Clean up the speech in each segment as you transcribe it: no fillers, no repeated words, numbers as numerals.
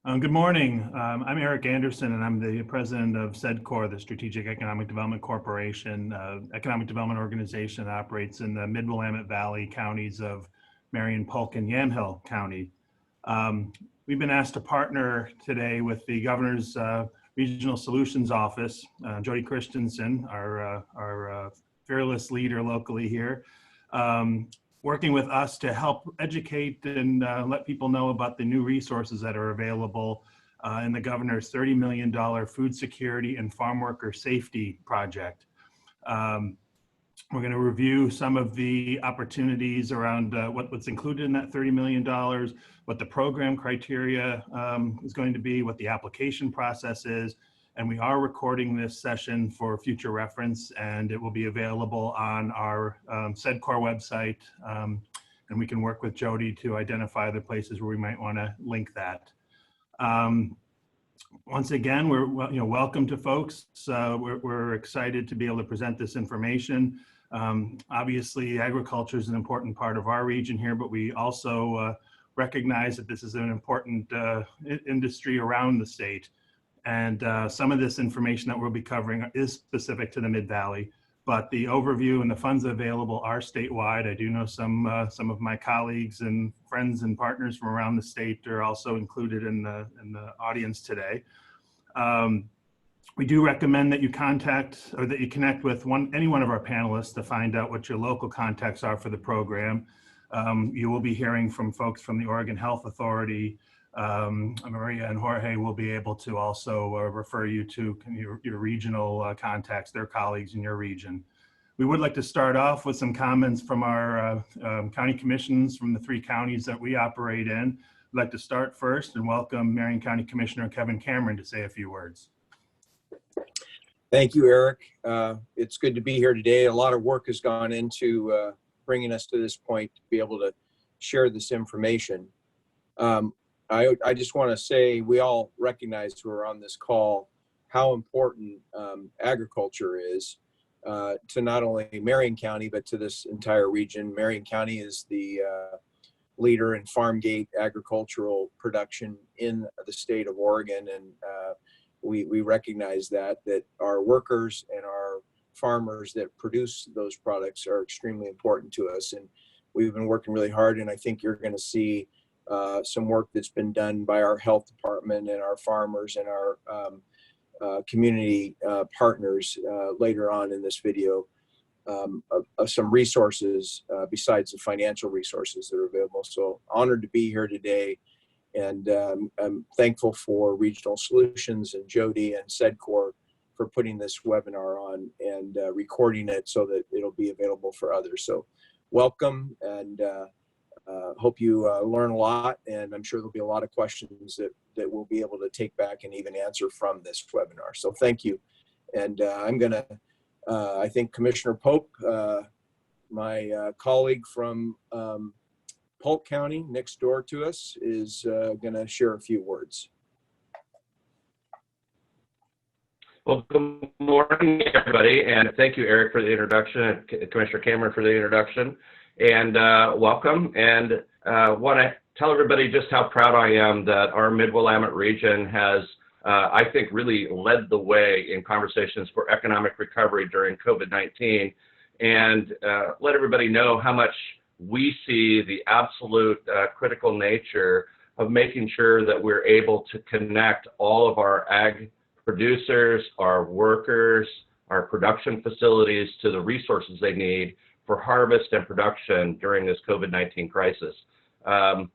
Good morning. I'm Eric Anderson, and I'm the president of SEDCOR, the Strategic Economic Development Corporation, economic development organization that operates in the Mid-Willamette Valley counties of Marion, Polk, and Yamhill County. We've been asked to partner today with the Governor's Regional Solutions Office, Jody Christensen, our fearless leader locally here, working with us to help educate and let people know about the new resources that are available in the governor's $30 million food security and farm worker safety project. We're going to review some of the opportunities around what's included in that $30 million, what the program criteria is going to be, what the application process is. And we are recording this session for future reference, and it will be available on our SEDCOR website. And we can work with Jody to identify the places where we might want to link that. Once again, we're welcome to folks. We're excited to be able to present this information. Obviously, agriculture is an important part of our region here, but we also recognize that this is an important industry around the state. And some of this information that we'll be covering is specific to the Mid-Valley, but the overview and the funds available are statewide. I do know some of my colleagues and friends and partners from around the state are also included in the audience today. We do recommend that you contact or that you connect with any one of our panelists to find out what your local contacts are for the program. You will be hearing from folks from the Oregon Health Authority. Maria and Jorge will be able to also refer you to your regional contacts, their colleagues in your region. We would like to start off with some comments from our county commissions from the 3 counties that we operate in. I'd like to start first and welcome Marion County Commissioner Kevin Cameron to say a few words. Thank you, Eric. It's good to be here today. A lot of work has gone into bringing us to this point to be able to share this information. I just want to say we all recognize who are on this call how important agriculture is to not only Marion County, but to this entire region. Marion County is the leader in farm gate agricultural production in the state of Oregon. And we recognize that our workers and our farmers that produce those products are extremely important to us. And we've been working really hard, and I think you're going to see some work that's been done by our health department and our farmers and our community partners later on in this video of some resources besides the financial resources that are available. So honored to be here today, and I'm thankful for Regional Solutions and Jody and SEDCOR for putting this webinar on and recording it so that it'll be available for others. So welcome, and hope you learn a lot, and I'm sure there'll be a lot of questions that we'll be able to take back and even answer from this webinar. So thank you. And I'm gonna, I think Commissioner Pope, my colleague from Polk County next door to us, is gonna share a few words. Well, good morning, everybody, and thank you, Eric, for the introduction, and Commissioner Cameron for the introduction. And welcome, and want to tell everybody just how proud I am that our Mid-Willamette region has, I think, really led the way in conversations for economic recovery during COVID-19, and let everybody know how much we see the absolute critical nature of making sure that we're able to connect all of our ag producers, our workers, our production facilities to the resources they need for harvest and production during this COVID-19 crisis.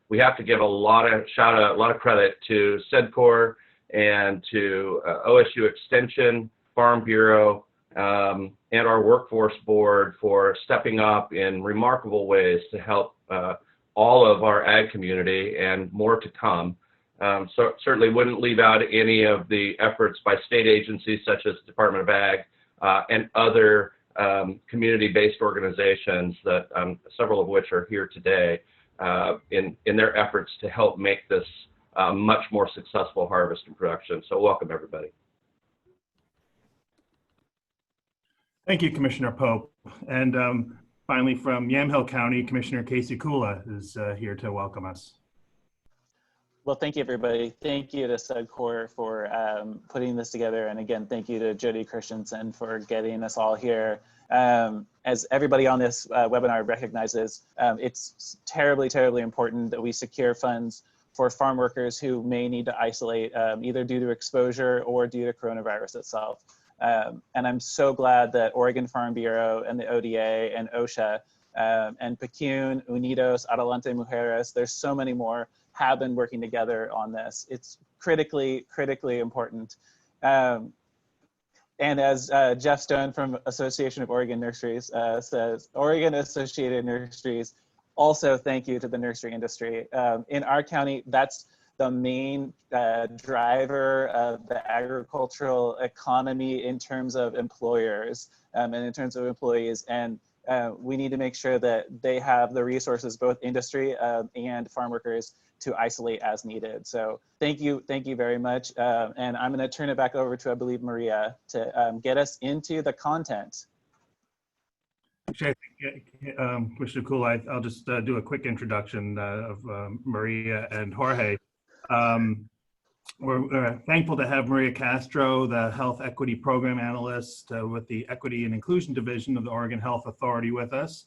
We have to give a lot of shout out, a lot of credit to SEDCOR and to OSU Extension, Farm Bureau, and our workforce board for stepping up in remarkable ways to help all of our ag community, and more to come. So certainly wouldn't leave out any of the efforts by state agencies such as Department of Ag and other community-based organizations that several of which are here today in their efforts to help make this much more successful harvest and production. So welcome, everybody. Thank you, Commissioner Pope. And finally, from Yamhill County, Commissioner Casey Kula is here to welcome us. Well, thank you, everybody. Thank you to SEDCOR for putting this together. And again, thank you to Jody Christensen for getting us all here. As everybody on this webinar recognizes, it's terribly, terribly important that we secure funds for farm workers who may need to isolate either due to exposure or due to coronavirus itself. And I'm so glad that Oregon Farm Bureau and the ODA and OSHA and PCUN, Unidos, Adelante Mujeres, there's so many more, have been working together on this. It's critically, critically important. And as Jeff Stone from Association of Oregon Nurseries says, Oregon Associated Nurseries, also thank you to the nursery industry. In our county, that's the main driver of the agricultural economy in terms of employers and in terms of employees. And we need to make sure that they have the resources, both industry and farm workers, to isolate as needed. So thank you very much. And I'm gonna turn it back over to, I believe, Maria to get us into the content. Actually, I think, Commissioner Cool, I'll just do a quick introduction of Maria and Jorge. We're thankful to have Maria Castro, the Health Equity Program Analyst with the Equity and Inclusion Division of the Oregon Health Authority with us.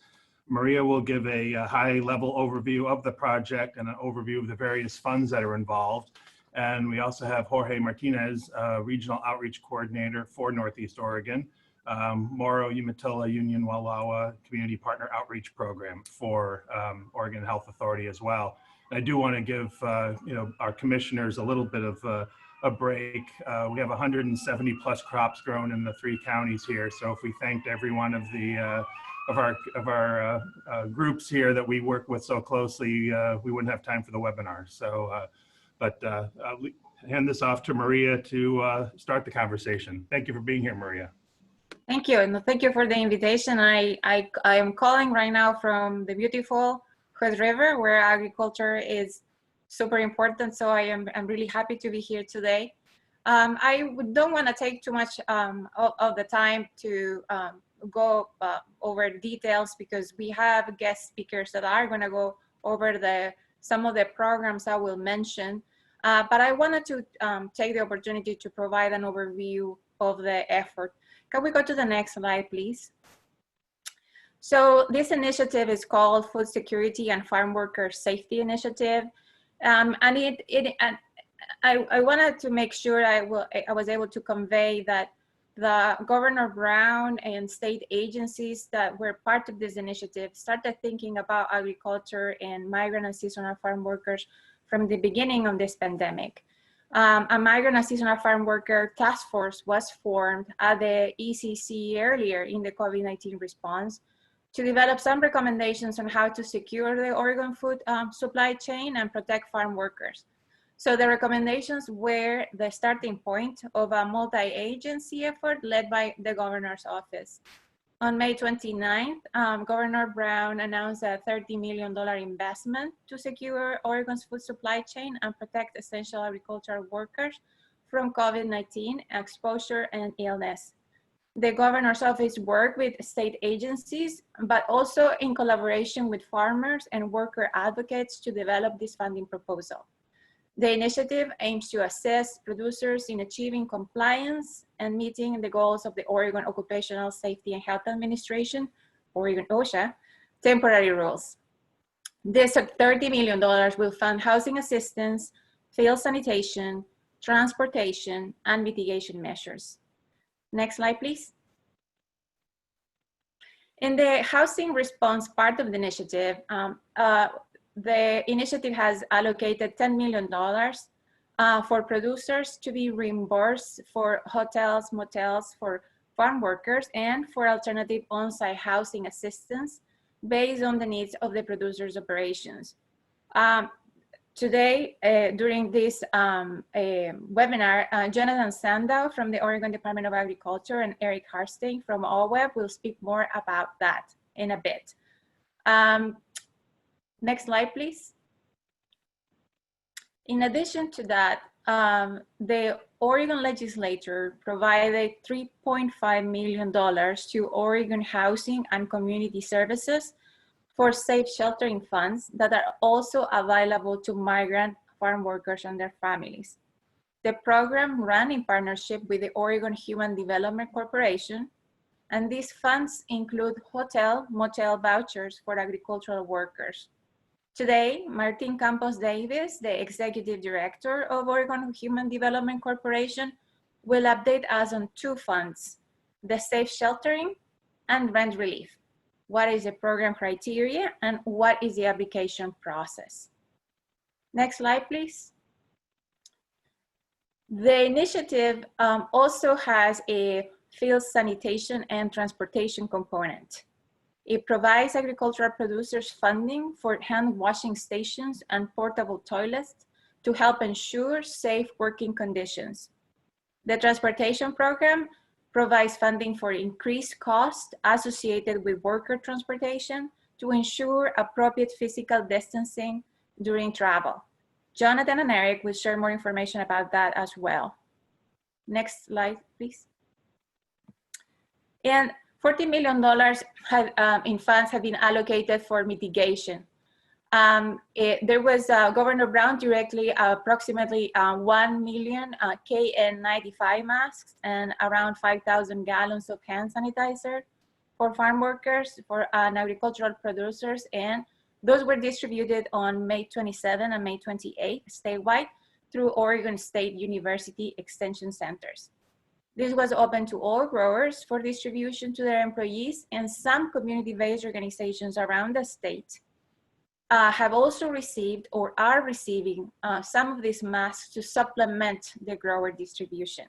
Maria will give a high-level overview of the project and an overview of the various funds that are involved. And we also have Jorge Martinez, Regional Outreach Coordinator for Northeast Oregon, Morrow, Umatilla, Union, Wallowa Community Partner Outreach Program for Oregon Health Authority as well. I do want to give our commissioners a little bit of a break. We have 170 plus crops grown in the 3 counties here. So if we thanked every one of the of our groups here that we work with so closely, we wouldn't have time for the webinar. So, I'll hand this off to Maria to start the conversation. Thank you for being here, Maria. Thank you, and thank you for the invitation. I am calling right now from the beautiful Hood River, where agriculture is super important. So I'm really happy to be here today. I don't want to take too much of the time to go over details, because we have guest speakers that are going to go over some of the programs I will mention. But I wanted to take the opportunity to provide an overview of the effort. Can we go to the next slide, please? So this initiative is called Food Security and Farm Worker Safety Initiative. And I wanted to make sure I was able to convey that the Governor Brown and state agencies that were part of this initiative started thinking about agriculture and migrant and seasonal farm workers from the beginning of this pandemic. A migrant and seasonal farm worker task force was formed at the ECC earlier in the COVID-19 response to develop some recommendations on how to secure the Oregon food supply chain and protect farm workers. So the recommendations were the starting point of a multi-agency effort led by the governor's office. On May 29th, Governor Brown announced a $30 million investment to secure Oregon's food supply chain and protect essential agricultural workers from COVID-19 exposure and illness. The governor's office worked with state agencies, but also in collaboration with farmers and worker advocates to develop this funding proposal. The initiative aims to assist producers in achieving compliance and meeting the goals of the Oregon Occupational Safety and Health Administration, Oregon OSHA, temporary rules. This $30 million will fund housing assistance, field sanitation, transportation, and mitigation measures. Next slide, please. In the housing response part of the initiative, the initiative has allocated $10 million for producers to be reimbursed for hotels, motels for farm workers, and for alternative on-site housing assistance based on the needs of the producer's operations. Today, during this webinar, Jonathan Sandau from the Oregon Department of Agriculture and Eric Hartstein from OWEB will speak more about that in a bit. Next slide, please. In addition to that, the Oregon legislature provided $3.5 million to Oregon Housing and Community Services for safe sheltering funds that are also available to migrant farm workers and their families. The program ran in partnership with the Oregon Human Development Corporation, and these funds include hotel, motel vouchers for agricultural workers. Today, Martin Campos-Davis, the Executive Director of Oregon Human Development Corporation, will update us on two funds, the Safe Sheltering and Rent Relief. What is the program criteria and what is the application process? Next slide, please. The initiative also has a field sanitation and transportation component. It provides agricultural producers funding for hand washing stations and portable toilets to help ensure safe working conditions. The transportation program provides funding for increased costs associated with worker transportation to ensure appropriate physical distancing during travel. Jonathan and Eric will share more information about that as well. Next slide, please. And $40 million in funds have been allocated for mitigation. There was Governor Brown directly approximately 1 million KN95 masks and around 5,000 gallons of hand sanitizer for farm workers and agricultural producers, and those were distributed on May 27 and May 28 statewide through Oregon State University Extension Centers. This was open to all growers for distribution to their employees, and some community-based organizations around the state have also received or are receiving some of these masks to supplement the grower distribution.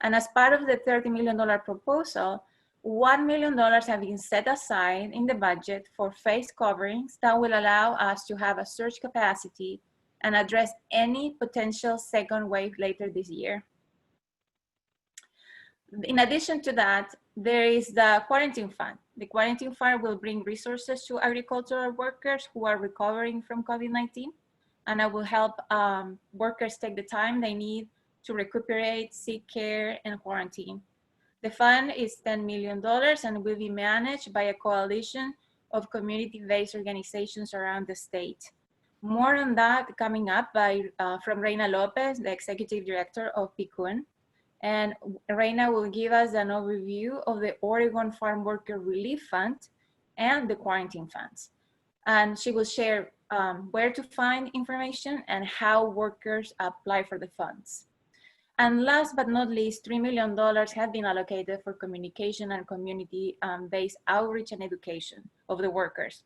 And as part of the $30 million proposal, $1 million have been set aside in the budget for face coverings that will allow us to have a surge capacity and address any potential second wave later this year. In addition to that, there is the quarantine fund. The quarantine fund will bring resources to agricultural workers who are recovering from COVID-19, and it will help workers take the time they need to recuperate, seek care, and quarantine. The fund is $10 million and will be managed by a coalition of community-based organizations around the state. More on that coming up from Reyna Lopez, the Executive Director of PICUN. And Reyna will give us an overview of the Oregon Farm Worker Relief Fund and the quarantine funds. And she will share where to find information and how workers apply for the funds. And last but not least, $3 million have been allocated for communication and community-based outreach and education of the workers.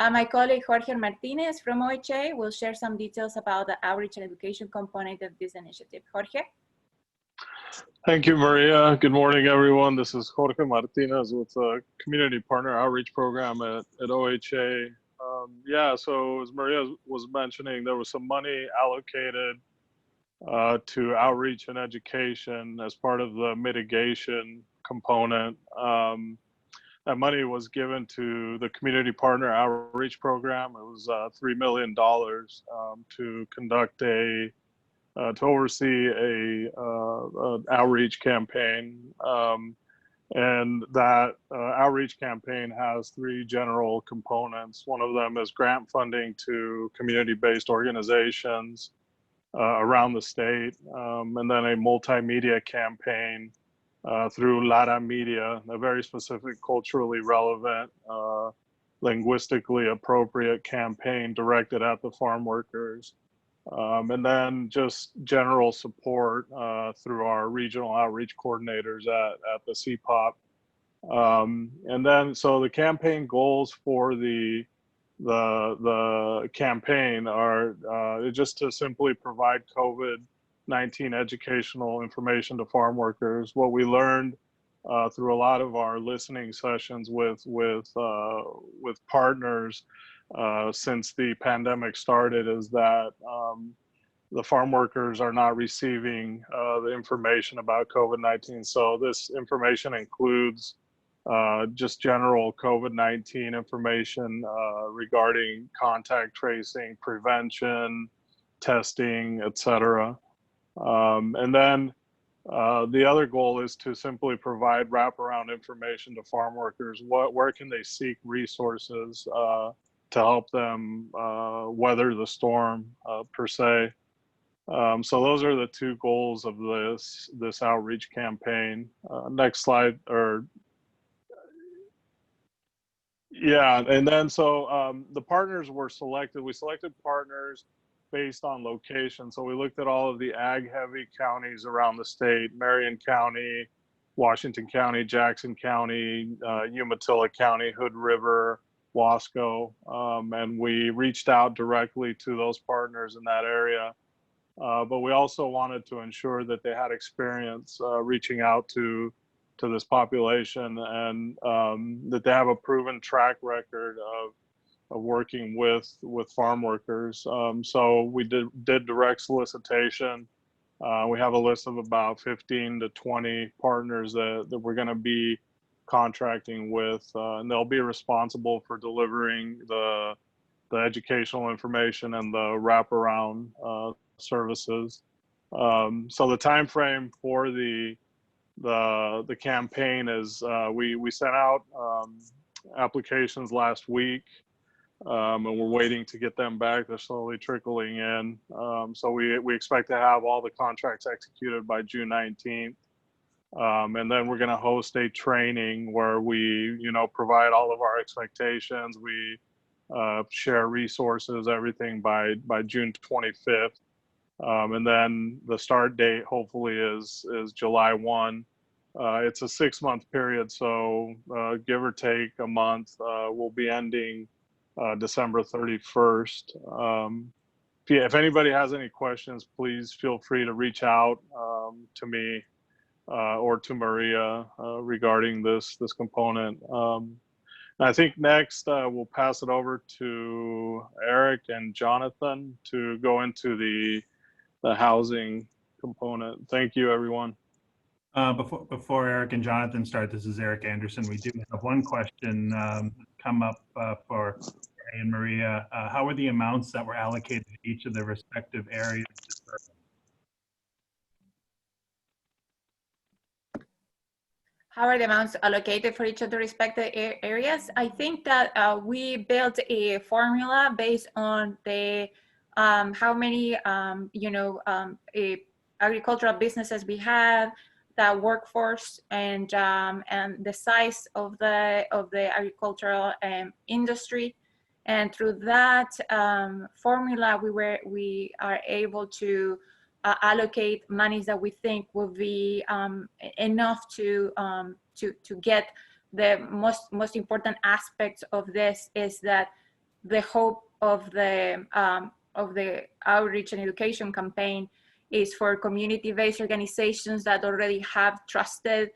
My colleague Jorge Martinez from OHA will share some details about the outreach and education component of this initiative. Jorge? Thank you, Maria. Good morning, everyone. This is Jorge Martinez with the Community Partner Outreach Program at OHA. So as Maria was mentioning, there was some money allocated to outreach and education as part of the mitigation component. That money was given to the Community Partner Outreach Program. It was $3 million to conduct to oversee an outreach campaign. And that outreach campaign has three general components. One of them is grant funding to community-based organizations around the state, and then a multimedia campaign through Lara Media, a very specific, culturally relevant, linguistically appropriate campaign directed at the farm workers. And then just general support through our regional outreach coordinators at the CPOP. And then, so the campaign goals for the campaign are just to simply provide COVID-19 educational information to farm workers. What we learned through a lot of our listening sessions with partners since the pandemic started is that the farm workers are not receiving the information about COVID-19. So this information includes just general COVID-19 information regarding contact tracing, prevention, testing, etc. And then the other goal is to simply provide wraparound information to farm workers. Where can they seek resources help them weather the storm per se. So those are the two goals of this outreach campaign. Next slide, yeah, and then so the partners were selected. We selected partners based on location. So we looked at all of the ag-heavy counties around the state: Marion County, Washington County, Jackson County, Umatilla County, Hood River, Wasco, and we reached out directly to those partners in that area. But we also wanted to ensure that they had experience reaching out to this population, and that they have a proven track record of working with farm workers. So we did direct solicitation. We have a list of about 15 to 20 partners that we're going to be contracting with, and they'll be responsible for delivering the educational information and the wraparound services. So the time frame for the campaign is we sent out applications last week, and we're waiting to get them back. They're slowly trickling in. So we expect to have all the contracts executed by June 19th. And then we're going to host a training where we, provide all of our expectations. We share resources, everything by June 25th. And then the start date hopefully is July 1. It's a 6-month period, so give or take a month. We'll be ending December 31st. If anybody has any questions, please feel free to reach out to me or to Maria regarding this component. I think next we'll pass it over to Eric and Jonathan to go into the housing component. Thank you, everyone. Before Eric and Jonathan start, this is Eric Anderson. We do have one question come up for Ray and Maria. How were the amounts that were allocated to each of the respective areas? How are the amounts allocated for each of the respective areas? I think that we built a formula based on the how many agricultural businesses we have, the workforce, and the size of the agricultural industry. And through that formula, we are able to allocate monies that we think will be enough to get the most important aspects of this is that the hope of the outreach and education campaign is for community-based organizations that already have trusted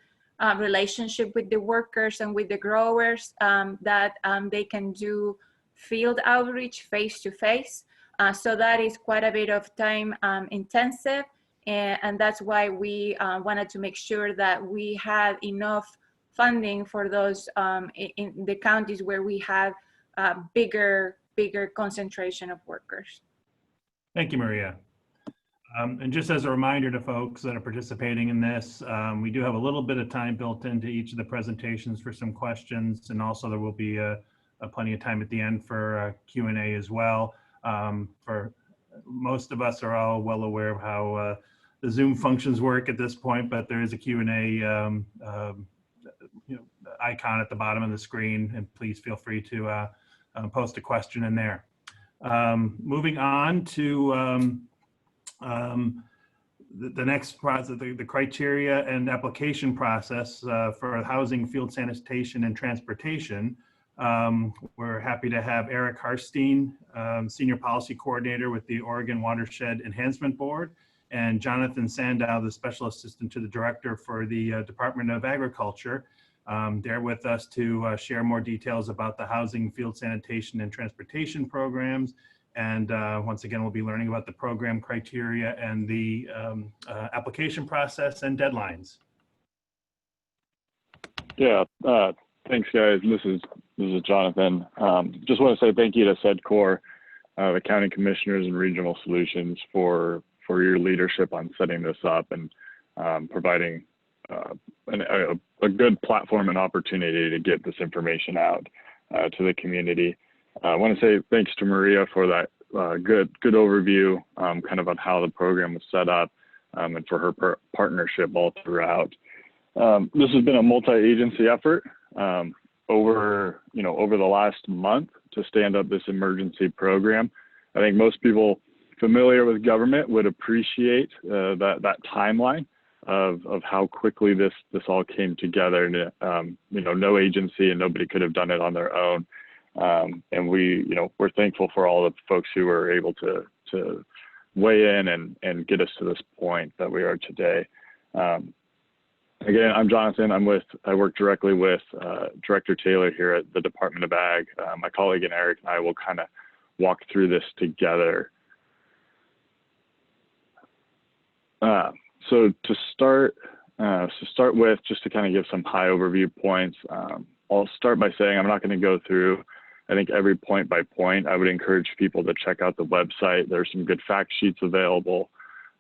relationship with the workers and with the growers, that they can do field outreach face-to-face. So that is quite a bit of time intensive, and that's why we wanted to make sure that we had enough funding for those in the counties where we have bigger concentration of workers. Thank you, Maria. And just as a reminder to folks that are participating in this, we do have a little bit of time built into each of the presentations for some questions, and also there will be plenty of time at the end for Q&A as well. For most of us are all well aware of how the Zoom functions work at this point, but there is a Q&A icon at the bottom of the screen, and please feel free to post a question in there. Moving on to the next process, the criteria and application process for housing, field sanitation, and transportation. We're happy to have Eric Hartstein, Senior Policy Coordinator with the Oregon Watershed Enhancement Board, and Jonathan Sandau, the Special Assistant to the Director for the Department of Agriculture. They're with us to share more details about the housing, field sanitation, and transportation programs. And once again, we'll be learning about the program criteria and the application process and deadlines. Yeah, thanks, guys. This is Jonathan. Just want to say thank you to SEDCOR, the County Commissioners and Regional Solutions for your leadership on setting this up and providing a good platform and opportunity to get this information out to the community. I want to say thanks to Maria for that good overview kind of on how the program was set up and for her partnership all throughout. This has been a multi-agency effort over the last month to stand up this emergency program. I think most people familiar with government would appreciate that timeline of how quickly this all came together. And no agency and nobody could have done it on their own. And we're thankful for all the folks who were able to weigh in and get us to this point that we are today. Again, I'm Jonathan. I work directly with Director Taylor here at the Department of Ag. My colleague and Eric and I will kind of walk through this together. So to start with, just to kind of give some high overview points, I'll start by saying I'm not going to go through, I think, every point by point. I would encourage people to check out the website. There's some good fact sheets available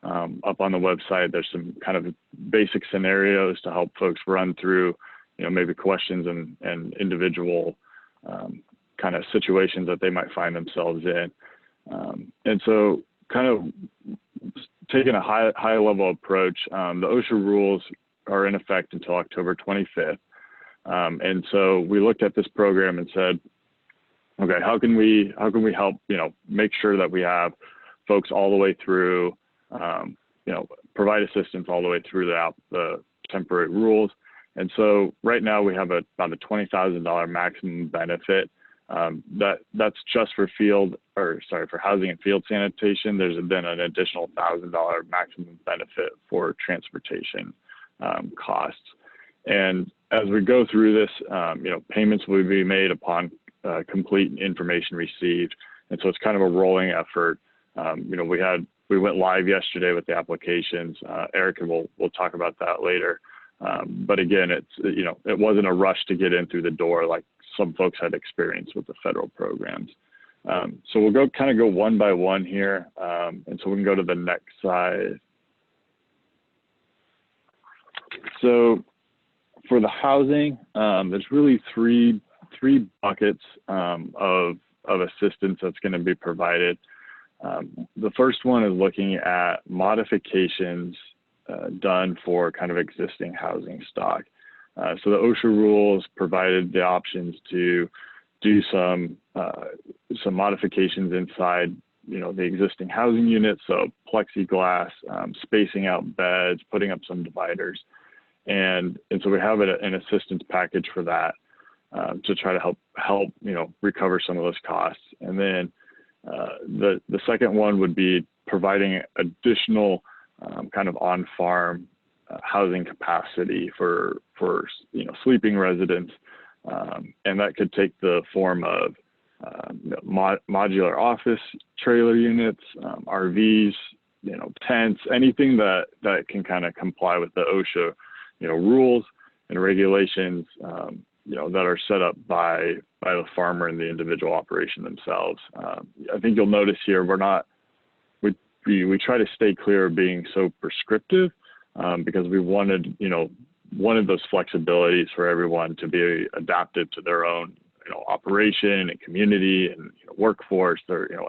up on the website. There's some kind of basic scenarios to help folks run through, maybe questions and individual kind of situations that they might find themselves in. And so kind of taking a high level approach, the OSHA rules are in effect until October 25th. And so we looked at this program and said, okay, how can we help, make sure that we have folks all the way through, provide assistance all the way through the temporary rules. And so right now we have about a $20,000 maximum benefit. That's just for housing and field sanitation. There's then an additional $1,000 maximum benefit for transportation costs. And as we go through this, payments will be made upon complete information received. And so it's kind of a rolling effort. We went live yesterday with the applications. Eric we'll talk about that later. But again, it wasn't a rush to get in through the door like some folks had experienced with the federal programs. So we'll go one by one here. And so we can go to the next slide. So for the housing, there's really three buckets of assistance that's going to be provided. The first one is looking at modifications done for kind of existing housing stock. So the OSHA rules provided the options to do some modifications inside, the existing housing units. So plexiglass, spacing out beds, putting up some dividers. And so we have an assistance package for that to try to help recover some of those costs. And then the second one would be providing additional kind of on-farm housing capacity for sleeping residents, and that could take the form of modular office trailer units, RVs, tents, anything that can kind of comply with the OSHA rules and regulations that are set up by the farmer and the individual operation themselves. I think you'll notice here we try to stay clear of being so prescriptive because we wanted those flexibilities for everyone to be adapted to their own operation and community and workforce.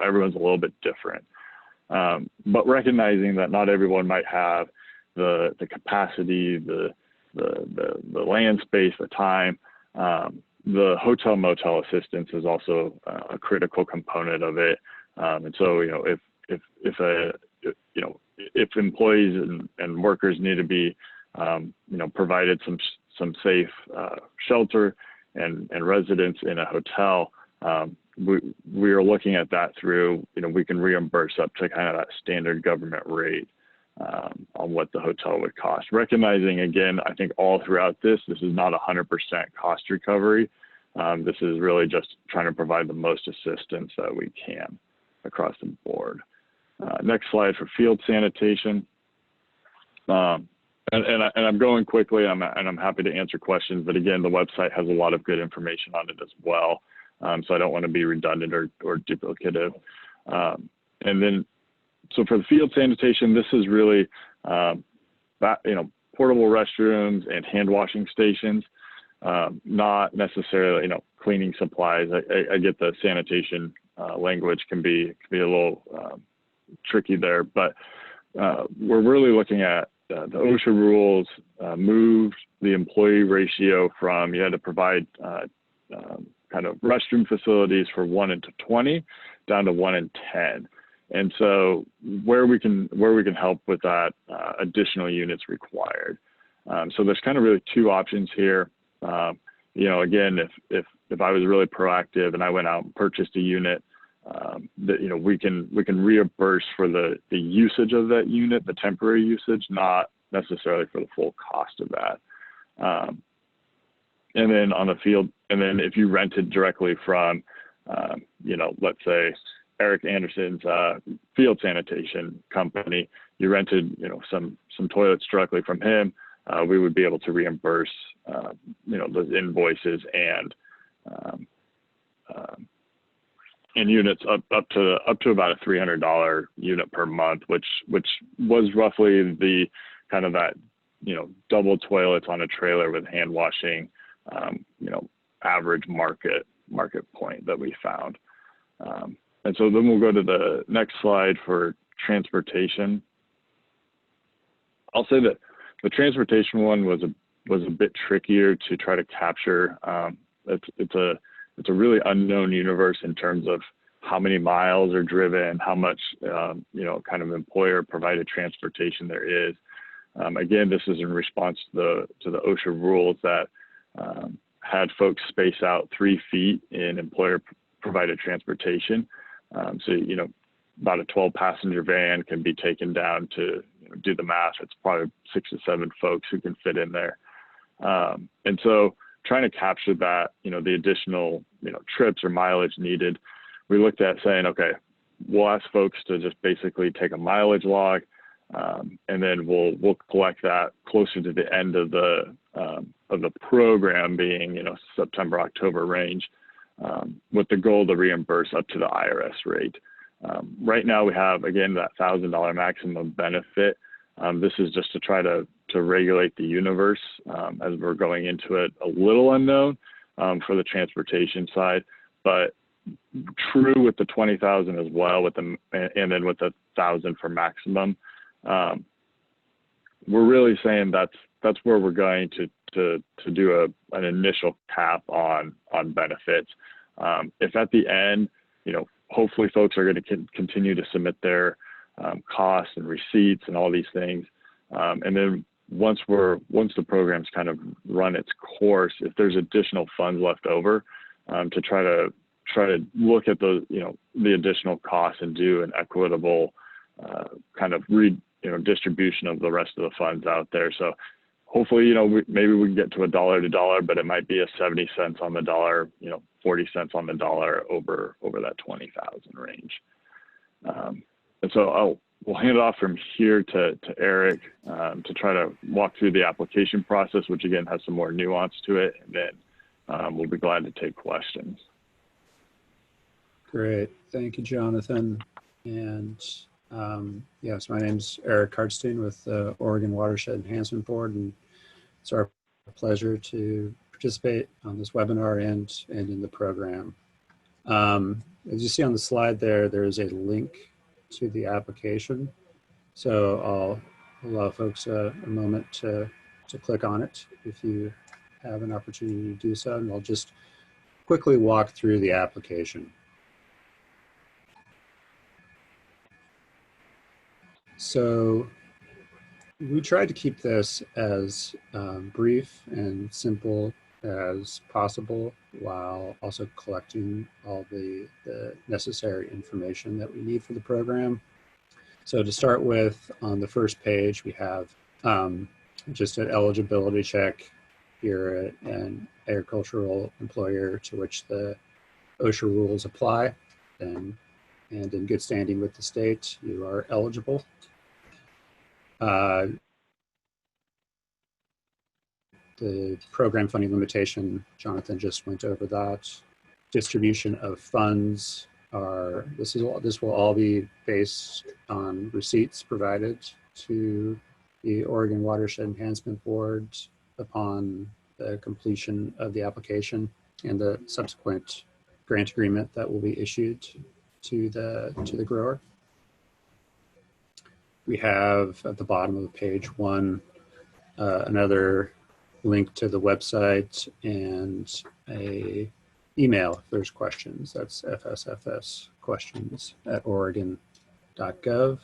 Everyone's a little bit different, but recognizing that not everyone might have the capacity, the land space, the time. The hotel motel assistance is also a critical component of it. And so, if employees and workers need to be, provided some safe shelter and residence in a hotel, we are looking at that through, we can reimburse up to kind of that standard government rate on what the hotel would cost. Recognizing, again, I think all throughout this is not 100% cost recovery. This is really just trying to provide the most assistance that we can across the board. Next slide for field sanitation. And I'm going quickly, and I'm happy to answer questions, but again, the website has a lot of good information on it as well. So I don't want to be redundant or duplicative. And then, so for the field sanitation, this is really, portable restrooms and hand washing stations. not necessarily, cleaning supplies. I get the sanitation language can be a little tricky there, but we're really looking at the OSHA rules moved the employee ratio from, you had to provide kind of restroom facilities for 1 in 20 down to 1 in 10. And so where we can help with that, additional units required. So there's kind of really two options here. Again, if I was really proactive and I went out and purchased a unit, that we can reimburse for the usage of that unit, the temporary usage, not necessarily for the full cost of that. And then on the field, and then if you rented directly from, let's say Eric Anderson's field sanitation company, you rented, some toilets directly from him, we would be able to reimburse, those invoices and units up to about a $300 unit per month, which was roughly the kind of that, double toilets on a trailer with hand washing, average market point that we found. And so then we'll go to the next slide for transportation. I'll say that the transportation one was a bit trickier to try to capture. It's a really unknown universe in terms of how many miles are driven, how much kind of employer provided transportation there is. Again, this is in response to the OSHA rules that had folks space out 3 feet in employer provided transportation. So about a 12-passenger van can be taken down to, do the math, it's probably 6 to 7 folks who can fit in there. And so trying to capture that, the additional, trips or mileage needed, we looked at saying, okay, we'll ask folks to just basically take a mileage log, and then we'll collect that closer to the end of the program being, September, October range, with the goal to reimburse up to the IRS rate. Right now we have, again, that $1,000 maximum benefit. This is just to try to regulate the universe as we're going into it a little unknown for the transportation side, but true with the 20,000 as well, and then with the 1,000 for maximum. We're really saying that's where we're going to do an initial cap on benefits. If at the end, hopefully folks are going to continue to submit their costs and receipts and all these things. And then once the program's kind of run its course, if there's additional funds left over, to try to look at those, the additional costs and do an equitable kind of distribution of the rest of the funds out there. So hopefully, maybe we can get to $1 to dollar, but it might be a 70 cents on the dollar, 40 cents on the dollar over that 20,000 range. And so we'll hand it off from here to Eric to try to walk through the application process, which again has some more nuance to it, and then we'll be glad to take questions. Great, thank you, Jonathan. And yes, my name's Eric Hartstein with the Oregon Watershed Enhancement Board, and it's our pleasure to participate on this webinar and in the program. As you see on the slide there is a link to the application. So I'll allow folks a moment to click on it if you have an opportunity to do so, and I'll just quickly walk through the application. So we tried to keep this as brief and simple as possible while also collecting all the necessary information that we need for the program. So to start with, on the first page, we have just an eligibility check. You're an agricultural employer to which the OSHA rules apply, and in good standing with the state, you are eligible. The program funding limitation, Jonathan just went over that. Distribution of funds this will all be based on receipts provided to the Oregon Watershed Enhancement Board upon the completion of the application and the subsequent grant agreement that will be issued to the grower. We have at the bottom of page 1 another link to the website and a email if there's questions. That's fsfsquestions@oregon.gov.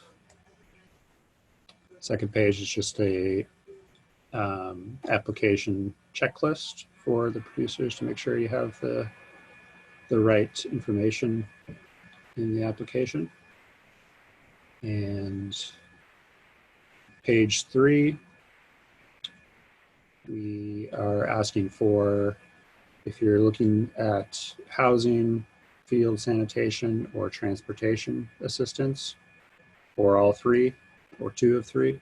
Second page is just a application checklist for the producers to make sure you have the right information in the application. And page 3, we are asking for, if you're looking at housing, field sanitation, or transportation assistance, or all 3, or 2 of 3.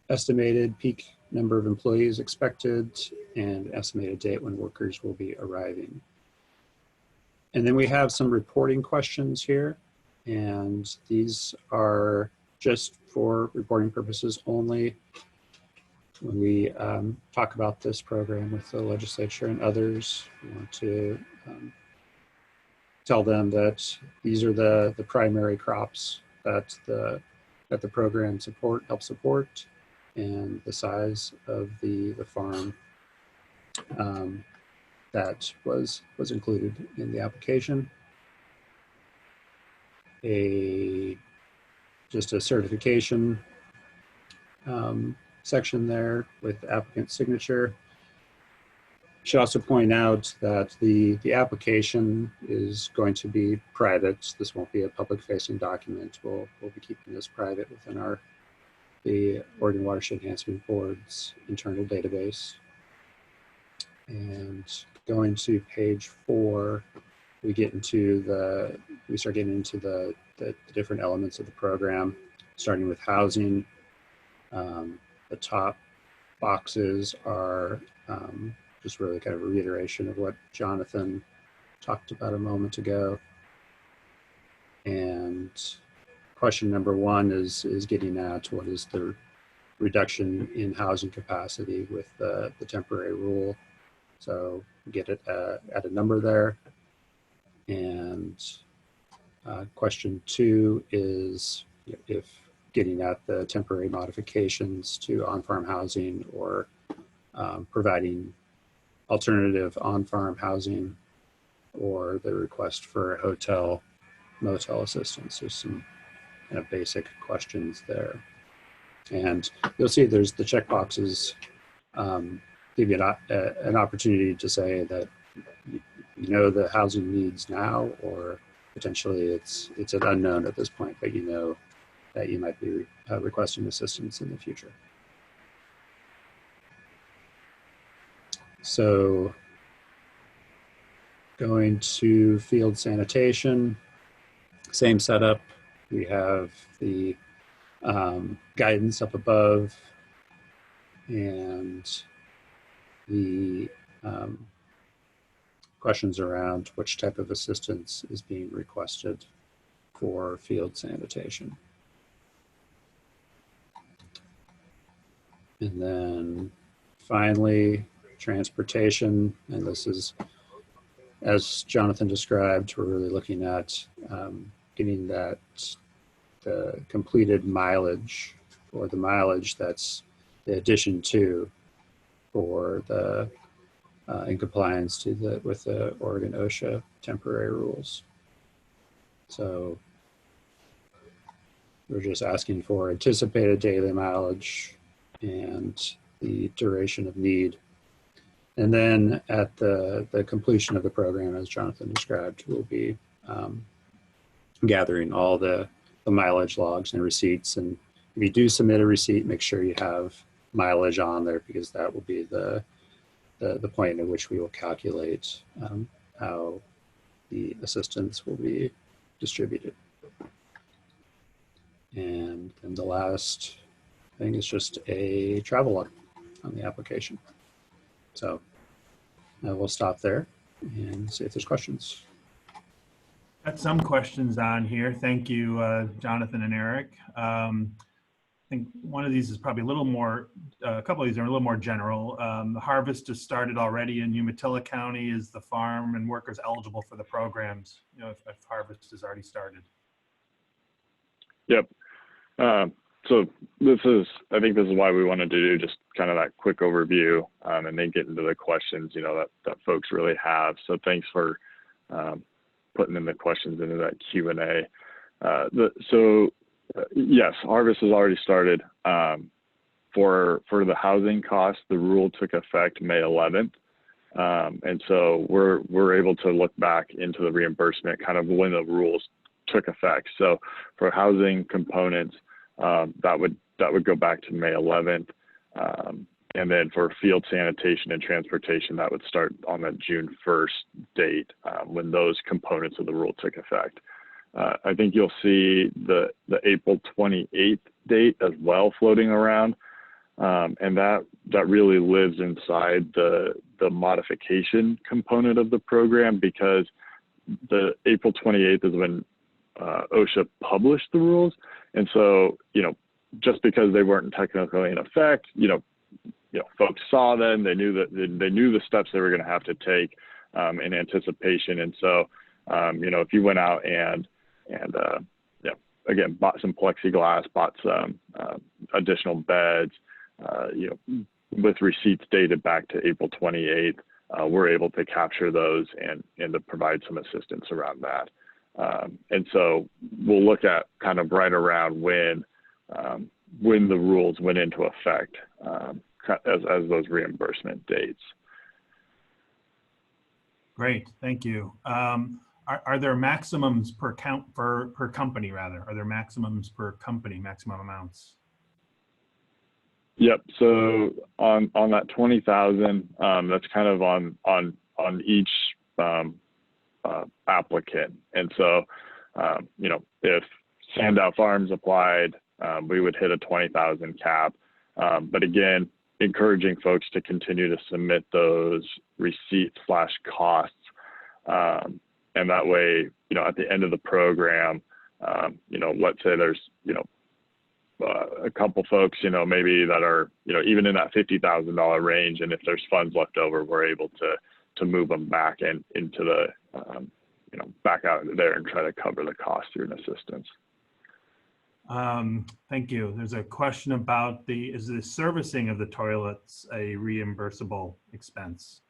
Estimated peak number of employees expected, and estimated date when workers will be arriving. And then we have some reporting questions here, and these are just for reporting purposes only. When we talk about this program with the legislature and others, we want to tell them that these are the primary crops that the program helps support, and the size of the farm that was included in the application. Just a certification section there with the applicant's signature. Should also point out that the application is going to be private. This won't be a public-facing document. We'll be keeping this private within the Oregon Watershed Enhancement Board's internal database. And going to page 4, we start getting into the different elements of the program, starting with housing. The top boxes are just really kind of a reiteration of what Jonathan talked about a moment ago. And question number 1 is getting at what is the reduction in housing capacity with the temporary rule. So get it at a number there. And question 2 is if getting at the temporary modifications to on-farm housing or providing alternative on-farm housing, or the request for hotel motel assistance. There's some kind of basic questions there. And you'll see there's the check boxes give you an opportunity to say that you know the housing needs now, or potentially it's an unknown at this point, but you know that you might be requesting assistance in the future. So going to field sanitation, same setup. We have the guidance up above and the questions around which type of assistance is being requested for field sanitation. And then finally, transportation, and this is, as Jonathan described, we're really looking at getting the completed mileage, or the mileage that's the addition to, for the in compliance with the Oregon OSHA temporary rules. So we're just asking for anticipated daily mileage and the duration of need. And then at the completion of the program, as Jonathan described, we'll be gathering all the mileage logs and receipts. And if you do submit a receipt, make sure you have mileage on there, because that will be the point at which we will calculate how the assistance will be distributed. And then the last thing is just a travel log on the application. So we'll stop there and see if there's questions. Got some questions on here. Thank you, Jonathan and Eric. think one of these is probably a little more, a couple of these are a little more general. The harvest has started already in Umatilla County. Is the farm and workers eligible for the programs, if harvest has already started? Yep. So I think this is why we wanted to do just kind of that quick overview, and then get into the questions, that folks really have. So thanks for putting in the questions into that Q&A. Yes, harvest has already started. For the housing costs, the rule took effect May 11th. And so we're able to look back into the reimbursement kind of when the rules took effect. So for housing components, that would go back to May 11th. And then for field sanitation and transportation, that would start on the June 1st date, when those components of the rule took effect. I think you'll see the April 28th date as well floating around. And that really lives inside the modification component of the program, because the April 28th is when OSHA published the rules. And so, just because they weren't technically in effect, folks saw them, they knew the steps they were going to have to take in anticipation. And so, if you went out and again, bought some plexiglass, bought some additional beds, with receipts dated back to April 28th, we're able to capture those and to provide some assistance around that. And so we'll look at kind of right around when the rules went into effect as those reimbursement dates. Great, thank you. Are there maximums per company rather? Are there maximums per company, maximum amounts? Yep. So on that 20,000, that's kind of on each applicant. And so, if Sandau Farms applied, we would hit a 20,000 cap. But again, encouraging folks to continue to submit those receipts/costs. And that way, at the end of the program, let's say there's, a couple folks, maybe that are, even in that $50,000 range. And if there's funds left over, we're able to move them back into the, back out into there and try to cover the cost through an assistance. Thank you. There's a question about is the servicing of the toilets a reimbursable expense?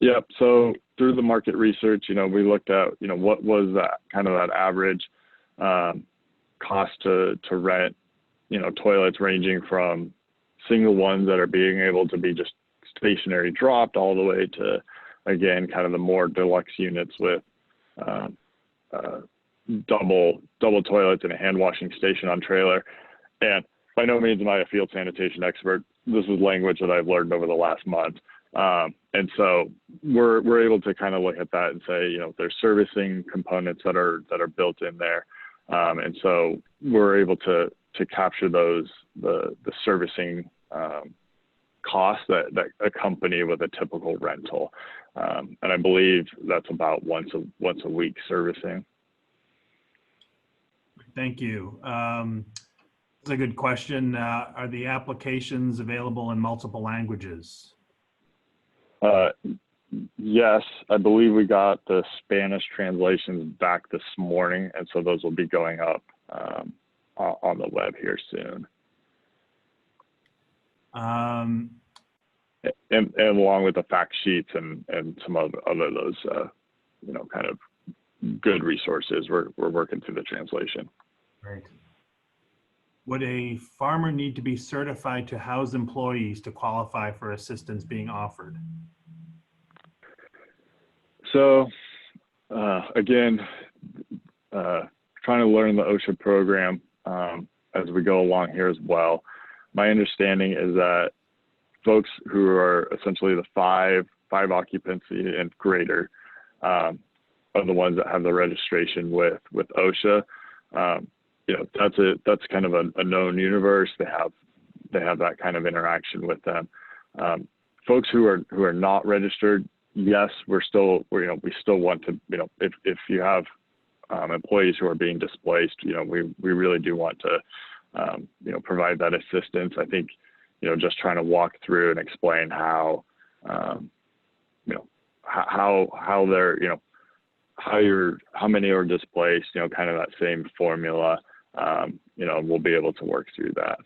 Yep. So through the market research, we looked at, what was that kind of that average cost to rent, toilets, ranging from single ones that are being able to be just stationary dropped all the way to, again, kind of the more deluxe units with double toilets and a hand washing station on trailer. And by no means am I a field sanitation expert. This is language that I've learned over the last month. And so we're able to kind of look at that and say, there's servicing components that are built in there. And so we're able to capture those, the servicing costs that accompany with a typical rental. And I believe that's about once a week servicing. Thank you. That's a good question. Are the applications available in multiple languages? Yes, I believe we got the Spanish translations back this morning, and so those will be going up on the web here soon. And along with the fact sheets and some other those kind of good resources, we're working through the translation. Great. Would a farmer need to be certified to house employees to qualify for assistance being offered? So, again, trying to learn the OSHA program as we go along here as well. My understanding is that folks who are essentially the five occupancy and greater are the ones that have the registration with OSHA. That's kind of a known universe. They have that kind of interaction with them. Folks who are not registered, yes, we still want to, if you have employees who are being displaced, we really do want to provide that assistance. I think, just trying to walk through and explain how, how they're, how many are displaced, kind of that same formula, we'll be able to work through that.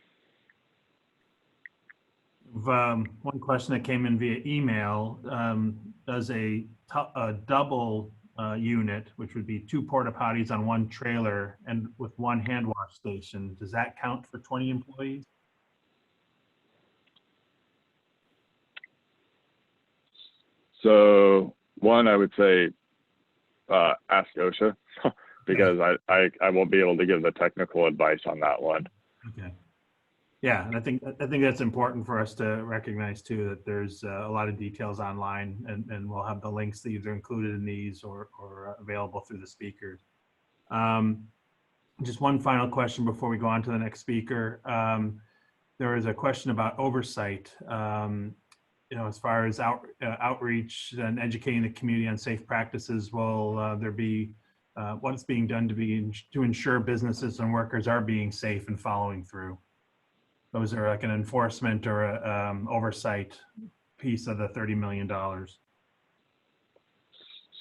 One question that came in via email, does a double unit, which would be 2 porta potties on 1 trailer and with 1 hand wash station, does that count for 20 employees? So one, I would say, ask OSHA because I won't be able to give the technical advice on that one. Okay. Yeah, and I think that's important for us to recognize too, that there's a lot of details online, and we'll have the links that either included in these or available through the speakers. Just one final question before we go on to the next speaker. There is a question about oversight. As far as outreach and educating the community on safe practices, will there be what's being done to ensure businesses and workers are being safe and following through? Those are like an enforcement or a oversight piece of the $30 million.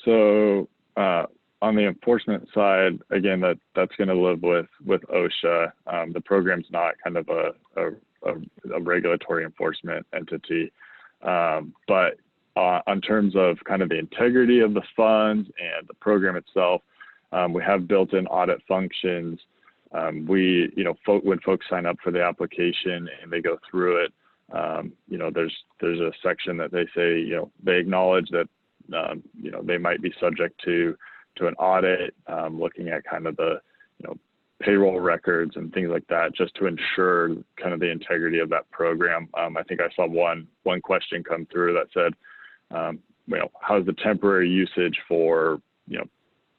So on the enforcement side, again, that's going to live with OSHA. The program's not kind of a regulatory enforcement entity, but on terms of kind of the integrity of the funds and the program itself, we have built-in audit functions. When folks sign up for the application and they go through it, there's a section that they say, they acknowledge that, they might be subject to an audit, looking at kind of the, payroll records and things like that, just to ensure kind of the integrity of that program. I think I saw one question come through that said, how's the temporary usage for,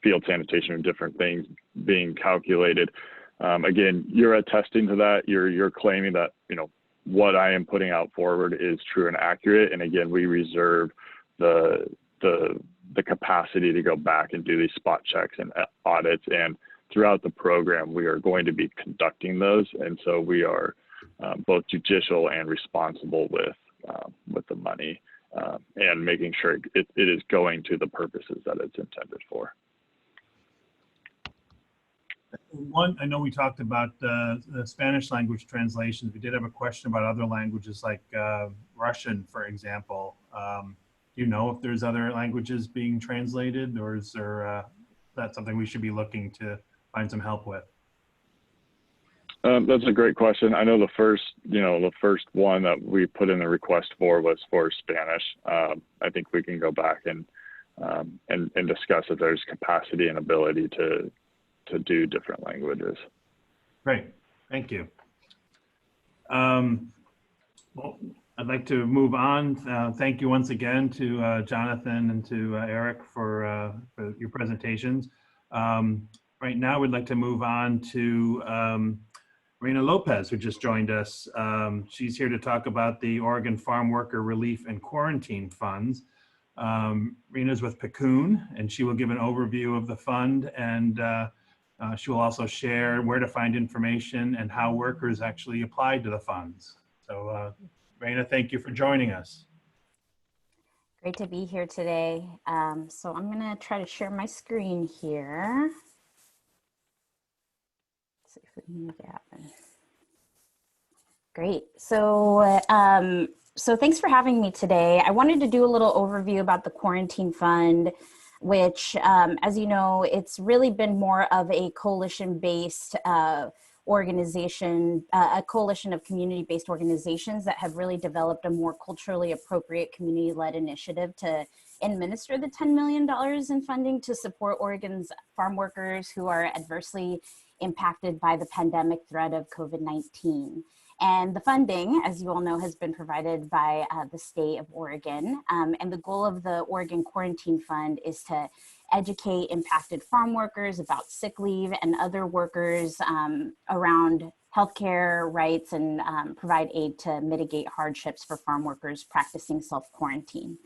field sanitation and different things being calculated? Again, you're attesting to that. You're claiming that, what I am putting out forward is true and accurate. And again, we reserve the capacity to go back and do these spot checks and audits. And throughout the program, we are going to be conducting those. And so we are both judicial and responsible with the money and making sure it is going to the purposes that it's intended for. I know we talked about the Spanish language translations. We did have a question about other languages like Russian, for example. Do you know if there's other languages being translated, or is there that something we should be looking to find some help with? That's a great question. I know the first one that we put in the request for was for Spanish. I think we can go back and discuss if there's capacity and ability to do different languages. Great, thank you. Well, I'd like to move on. Thank you once again to Jonathan and to Eric for your presentations. Right now, we'd like to move on to Reyna Lopez, who just joined us. She's here to talk about the Oregon Farm Worker Relief and Quarantine Funds. Reyna's with Piccoon, and she will give an overview of the fund, and she will also share where to find information and how workers actually applied to the funds. So Reyna, thank you for joining us. Great to be here today. So I'm going to try to share my screen here. Let's see if we can make it happen. Great. So so thanks for having me today. I wanted to do a little overview about the Quarantine Fund, which, as you know, it's really been more of a coalition-based organization, a coalition of community-based organizations that have really developed a more culturally appropriate community-led initiative to administer the $10 million in funding to support Oregon's farm workers who are adversely impacted by the pandemic threat of COVID-19. And the funding, as you all know, has been provided by the state of Oregon. And the goal of the Oregon Quarantine Fund is to educate impacted farm workers about sick leave and other workers around healthcare rights and provide aid to mitigate hardships for farm workers practicing self-quarantine.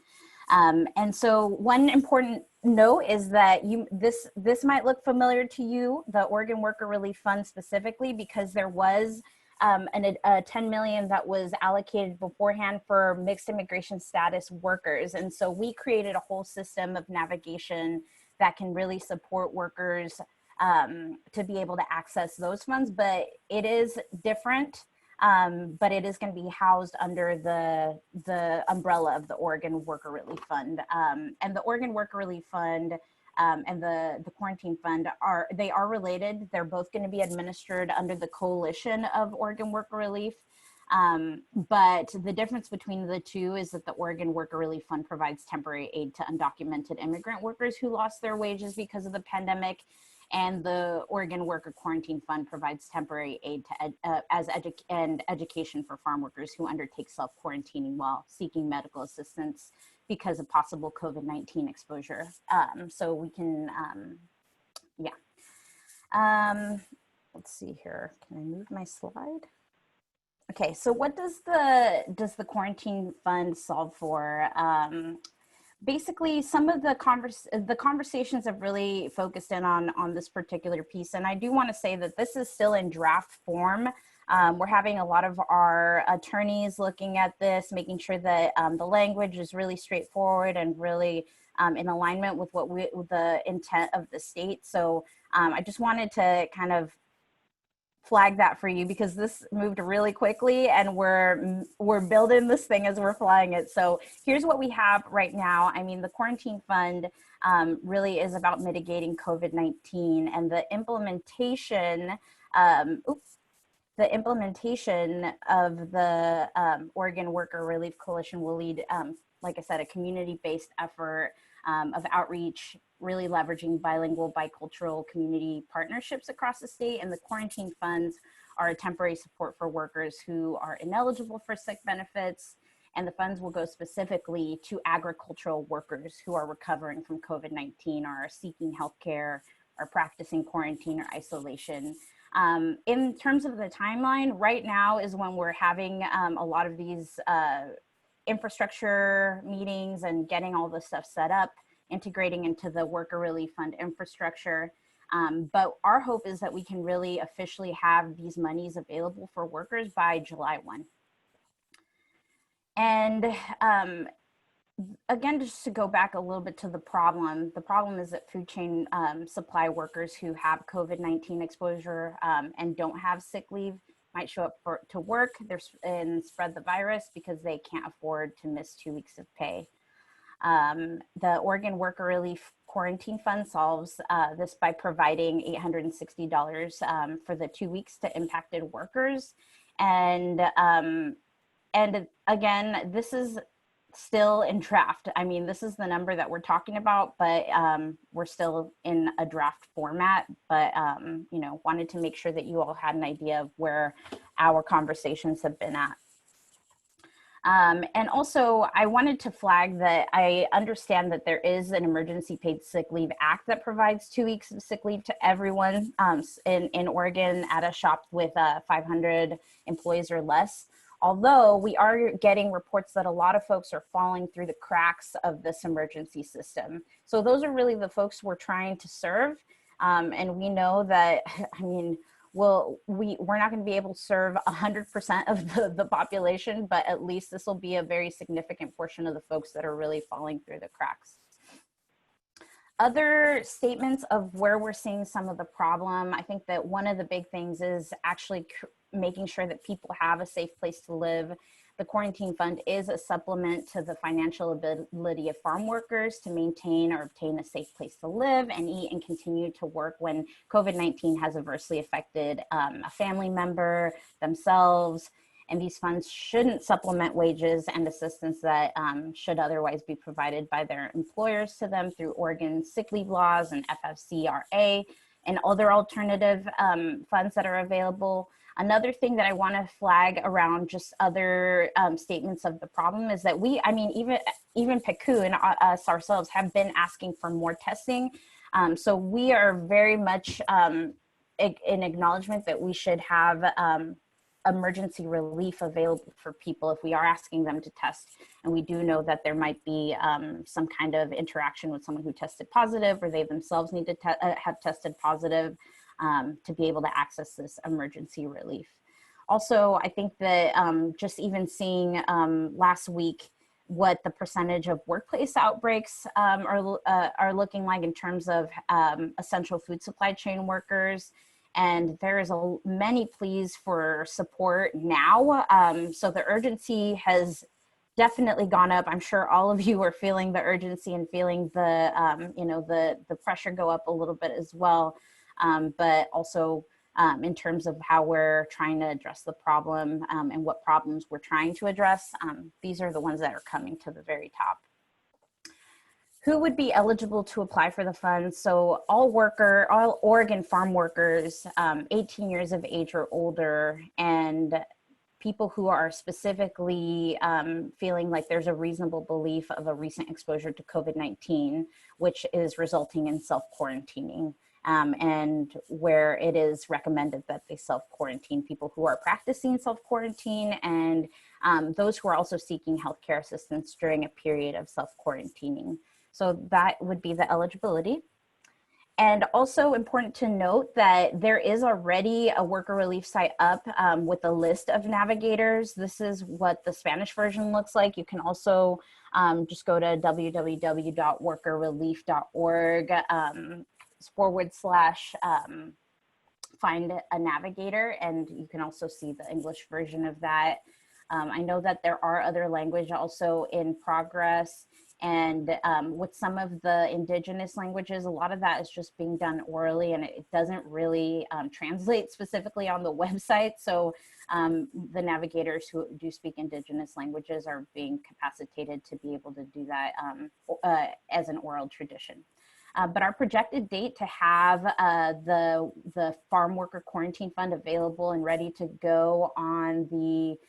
And so one important note is that this might look familiar to you, the Oregon Worker Relief Fund specifically, because there was a 10 million that was allocated beforehand for mixed immigration status workers. And so we created a whole system of navigation that can really support workers to be able to access those funds, but it is different. But it is going to be housed under the umbrella of the Oregon Worker Relief Fund. And the Oregon Worker Relief Fund and the Quarantine Fund are related. They're both going to be administered under the coalition of Oregon Worker Relief. But the difference between the two is that the Oregon Worker Relief Fund provides temporary aid to undocumented immigrant workers who lost their wages because of the pandemic. And the Oregon Worker Quarantine Fund provides temporary aid to education for farm workers who undertake self-quarantining while seeking medical assistance because of possible COVID-19 exposure. So we can, let's see here. Can I move my slide? Okay, so what does the Quarantine Fund solve for? Basically, some of the conversations have really focused in on this particular piece. And I do want to say that this is still in draft form. We're having a lot of our attorneys looking at this, making sure that the language is really straightforward and really in alignment with with the intent of the state. So I just wanted to kind of flag that for you because this moved really quickly and we're building this thing as we're flying it. So here's what we have right now. I mean, the Quarantine Fund really is about mitigating COVID-19 and the implementation of the Oregon Worker Relief Coalition will lead, like I said, a community-based effort of outreach, really leveraging bilingual, bicultural community partnerships across the state. And the quarantine funds are a temporary support for workers who are ineligible for sick benefits. And the funds will go specifically to agricultural workers who are recovering from COVID-19 or are seeking healthcare or practicing quarantine or isolation. In terms of the timeline, right now is when we're having a lot of these infrastructure meetings and getting all this stuff set up, integrating into the Worker Relief Fund infrastructure. But our hope is that we can really officially have these monies available for workers by July 1. And again, just to go back a little bit to the problem is that food chain supply workers who have COVID-19 exposure and don't have sick leave might show up to work and spread the virus because they can't afford to miss 2 weeks of pay. The Oregon Worker Relief Quarantine Fund solves this by providing $860 for the 2 weeks to impacted workers. And again, this is still in draft. I mean, this is the number that we're talking about, but we're still in a draft format. But you know, wanted to make sure that you all had an idea of where our conversations have been at. And also, I wanted to flag that I understand that there is an Emergency Paid Sick Leave Act that provides 2 weeks of sick leave to everyone in Oregon at a shop with 500 employees or less. Although we are getting reports that a lot of folks are falling through the cracks of this emergency system. So those are really the folks we're trying to serve. And we know that, I mean, we're not going to be able to serve 100% of the population, but at least this will be a very significant portion of the folks that are really falling through the cracks. Other statements of where we're seeing some of the problem, I think that one of the big things is actually making sure that people have a safe place to live. The Quarantine Fund is a supplement to the financial ability of farm workers to maintain or obtain a safe place to live and eat and continue to work when COVID-19 has adversely affected a family member, themselves. And these funds shouldn't supplement wages and assistance that should otherwise be provided by their employers to them through Oregon sick leave laws and FFCRA and other alternative funds that are available. Another thing that I want to flag around just other statements of the problem is that even PECU and us ourselves have been asking for more testing. So we are very much in acknowledgement that we should have emergency relief available for people if we are asking them to test. And we do know that there might be some kind of interaction with someone who tested positive, or they themselves need to have tested positive to be able to access this emergency relief. Also, I think that just even seeing last week what the percentage of workplace outbreaks are looking like in terms of essential food supply chain workers. And there is many pleas for support now. So the urgency has definitely gone up. I'm sure all of you are feeling the urgency and feeling the, you know, the pressure go up a little bit as well. But also in terms of how we're trying to address the problem and what problems we're trying to address, these are the ones that are coming to the very top. Who would be eligible to apply for the funds? So all Oregon farm workers, 18 years of age or older, and people who are specifically feeling like there's a reasonable belief of a recent exposure to COVID-19, which is resulting in self-quarantining. And where it is recommended that they self-quarantine, people who are practicing self-quarantine, and those who are also seeking healthcare assistance during a period of self-quarantining. So that would be the eligibility. And also important to note that there is already a worker relief site up with a list of navigators. This is what the Spanish version looks like. You can also just go to www.workerrelief.org / find a navigator, and you can also see the English version of that. I know that there are other language also in progress, and with some of the indigenous languages, a lot of that is just being done orally, and it doesn't really translate specifically on the website. So the navigators who do speak indigenous languages are being capacitated to be able to do that as an oral tradition. But our projected date to have the Farm Worker Quarantine Fund available and ready to go on the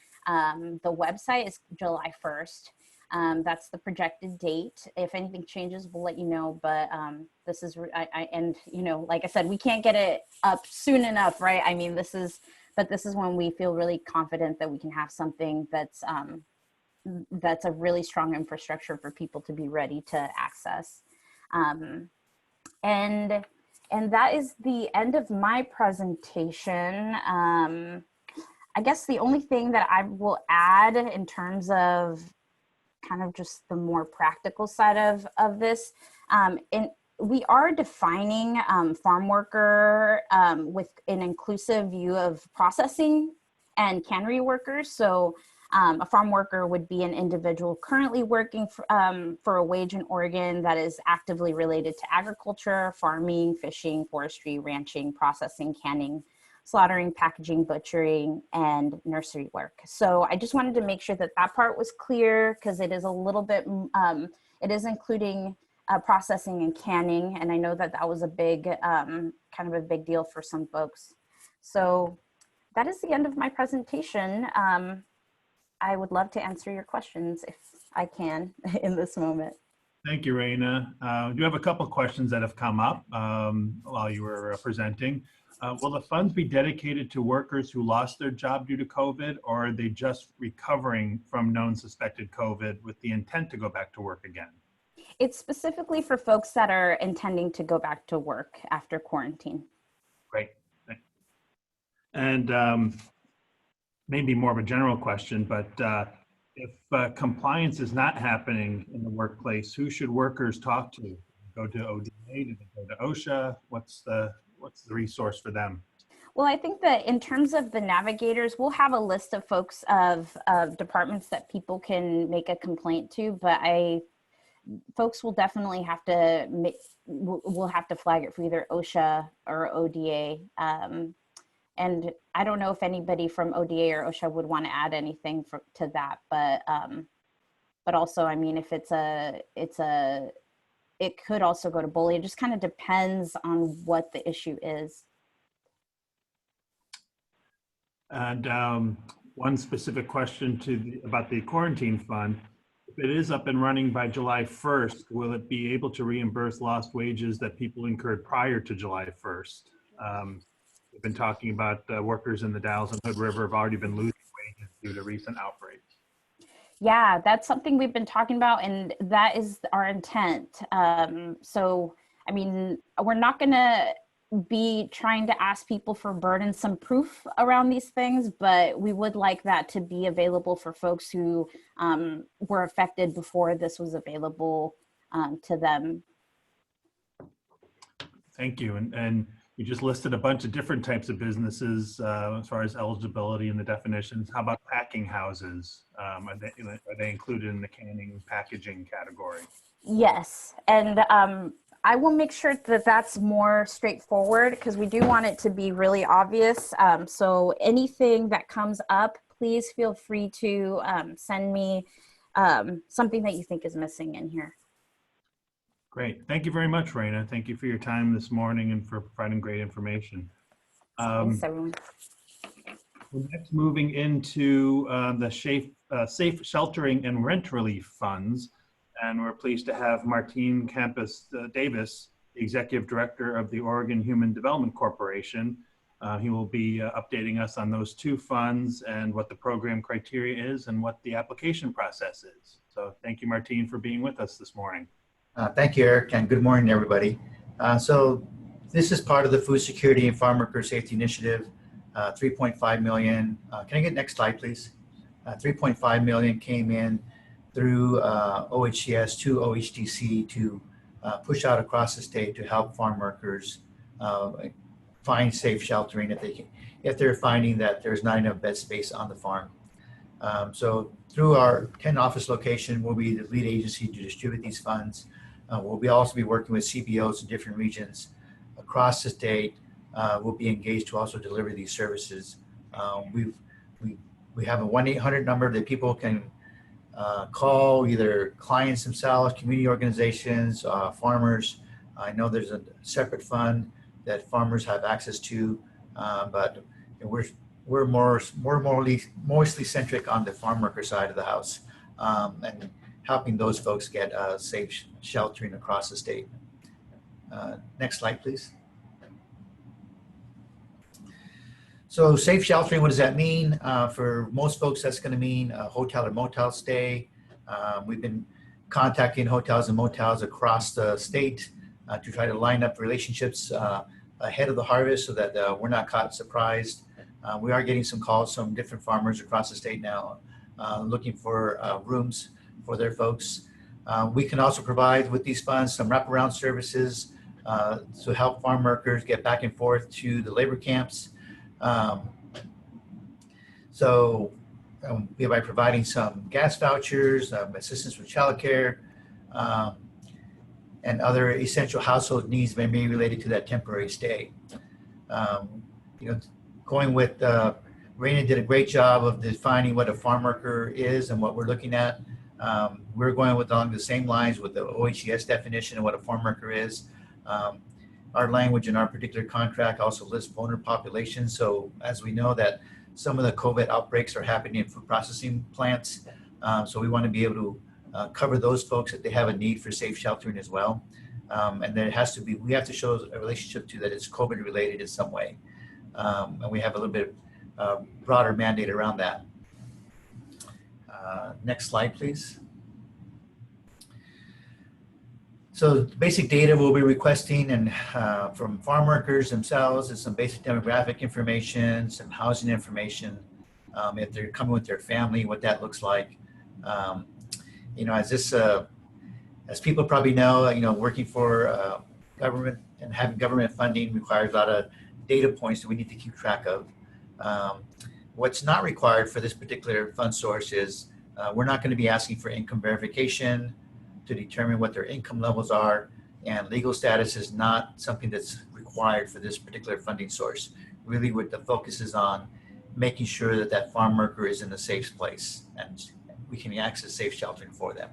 website is July 1st. That's the projected date. If anything changes, we'll let you know. But this is, and you know, like I said, we can't get it up soon enough, right? I mean, this is when we feel really confident that we can have something that's a really strong infrastructure for people to be ready to access. And that is the end of my presentation. I guess the only thing that I will add in terms of kind of just the more practical side of this, we are defining farm worker with an inclusive view of processing and cannery workers. So a farm worker would be an individual currently working for a wage in Oregon that is actively related to agriculture, farming, fishing, forestry, ranching, processing, canning, slaughtering, packaging, butchering, and nursery work. So I just wanted to make sure that that part was clear, because it is a little bit, it is including processing and canning. And I know that that was a big, kind of a big deal for some folks. So that is the end of my presentation. I would love to answer your questions if I can in this moment. Thank you, Reyna. Do you have a couple of questions that have come up while you were presenting? Will the funds be dedicated to workers who lost their job due to COVID, or are they just recovering from known suspected COVID with the intent to go back to work again? It's specifically for folks that are intending to go back to work after quarantine. Great. And maybe more of a general question, but if compliance is not happening in the workplace, who should workers talk to? Go to ODA? Do they go to OSHA? What's the resource for them? Well, I think that in terms of the navigators, we'll have a list of folks of departments that people can make a complaint to, but folks will definitely have to we'll have to flag it for either OSHA or ODA. And I don't know if anybody from ODA or OSHA would want to add anything to that, but also, I mean, if it could also go to bully. It just kind of depends on what the issue is. And one specific question about the quarantine fund. If it is up and running by July 1st, will it be able to reimburse lost wages that people incurred prior to July 1st? we've been talking about workers in the Dalles and Hood River have already been losing wages due to recent outbreaks. Yeah, that's something we've been talking about, and that is our intent. So, I mean, we're not going to be trying to ask people for burdensome proof around these things, but we would like that to be available for folks who were affected before this was available to them. Thank you. And you just listed a bunch of different types of businesses as far as eligibility and the definitions. How about packing houses? Are they included in the canning packaging category? Yes, and I will make sure that that's more straightforward because we do want it to be really obvious. So anything that comes up, please feel free to send me something that you think is missing in here. Great. Thank you very much, Reyna. Thank you for your time this morning and for providing great information. Thanks, everyone. We're next moving into the safe sheltering and rent relief funds. And we're pleased to have Martin Campos-Davis, the Executive Director of the Oregon Human Development Corporation. He will be updating us on those two funds and what the program criteria is and what the application process is. So thank you, Martin, for being with us this morning. Thank you, Eric, and good morning, everybody. So this is part of the Food Security and Farm Worker Safety Initiative, 3.5 million. Can I get next slide, please? 3.5 million came in through OHCS to OHDC to push out across the state to help farm workers find safe sheltering if they're finding that there's not enough bed space on the farm. So through our 10 office location, we'll be the lead agency to distribute these funds. We'll also be working with CBOs in different regions across the state. We'll be engaged to also deliver these services. We have a 1-800 number that people can call, either clients themselves, community organizations, farmers. I know there's a separate fund that farmers have access to, but we're mostly centric on the farm worker side of the house, and helping those folks get safe sheltering across the state. Next slide, please. So safe sheltering, what does that mean? For most folks, that's going to mean a hotel or motel stay. We've been contacting hotels and motels across the state to try to line up relationships ahead of the harvest so that we're not caught surprised. We are getting some calls from different farmers across the state now looking for rooms for their folks. We can also provide with these funds some wraparound services to help farm workers get back and forth to the labor camps. By providing some gas vouchers, assistance with childcare, and other essential household needs may be related to that temporary stay. Going with Reyna did a great job of defining what a farm worker is and what we're looking at. We're going along the same lines with the OHCS definition of what a farm worker is. Our language in our particular contract also lists vulnerable populations. So as we know that some of the COVID outbreaks are happening in food processing plants. So we want to be able to cover those folks if they have a need for safe sheltering as well. And then we have to show a relationship to that it's COVID related in some way. And we have a little bit broader mandate around that. Next slide, please. So basic data we'll be requesting and from farm workers themselves is some basic demographic information, some housing information, if they're coming with their family, what that looks like. As people probably know, working for government and having government funding requires a lot of data points that we need to keep track of. What's not required for this particular fund source is we're not going to be asking for income verification to determine what their income levels are, and legal status is not something that's required for this particular funding source. Really what the focus is on making sure that that farm worker is in a safe place and we can access safe sheltering for them.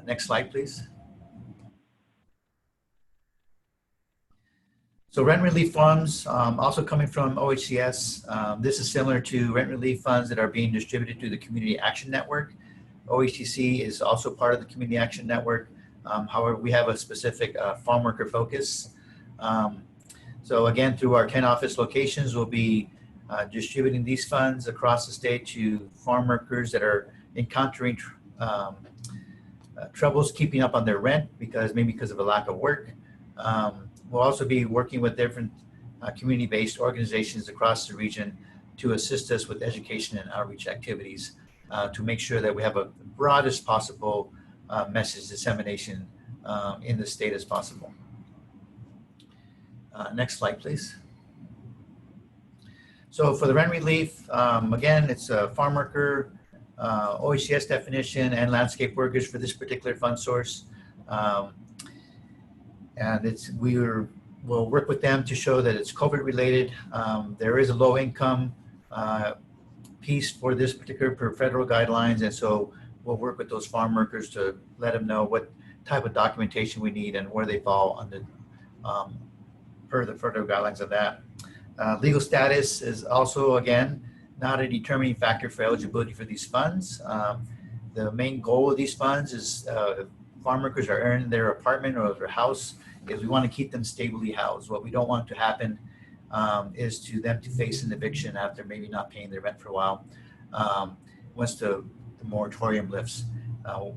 Next slide, please. So rent relief funds, also coming from OHCS. This is similar to rent relief funds that are being distributed through the Community Action Network. OHTC is also part of the Community Action Network. However, we have a specific farm worker focus. So again, through our 10 office locations, we'll be distributing these funds across the state to farm workers that are encountering troubles keeping up on their rent maybe because of a lack of work. We'll also be working with different community-based organizations across the region to assist us with education and outreach activities to make sure that we have a broadest possible message dissemination in the state as possible. Next slide, please. So for the rent relief, again, it's a farm worker, OECS definition, and landscape workers for this particular fund source. And we'll work with them to show that it's COVID related. There is a low income piece for this particular per federal guidelines. And so we'll work with those farm workers to let them know what type of documentation we need and where they fall on the per the federal guidelines of that. Legal status is also, again, not a determining factor for eligibility for these funds. The main goal of these funds is farm workers are earning their apartment or their house, is we want to keep them stably housed. What we don't want to happen is to them to face an eviction after maybe not paying their rent for a while. Once the moratorium lifts,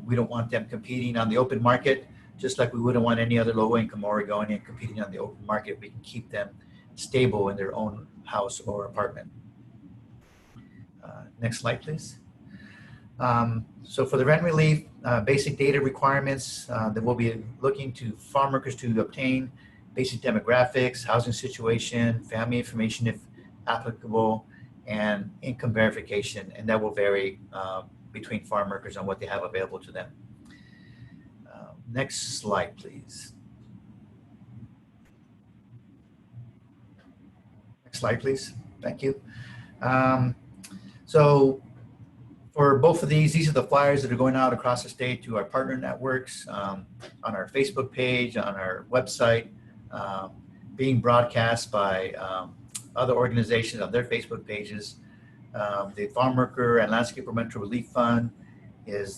we don't want them competing on the open market, just like we wouldn't want any other low-income Oregonian competing on the open market. We can keep them stable in their own house or apartment. Next slide, please. So for the rent relief, basic data requirements that we'll be looking to farm workers to obtain: basic demographics, housing situation, family information if applicable, and income verification. And that will vary between farm workers on what they have available to them. Next slide, please. Next slide, please. Thank you. So for both of these are the flyers that are going out across the state to our partner networks, on our Facebook page, on our website, being broadcast by other organizations on their Facebook pages. The Farm Worker and Landscape Rental Relief Fund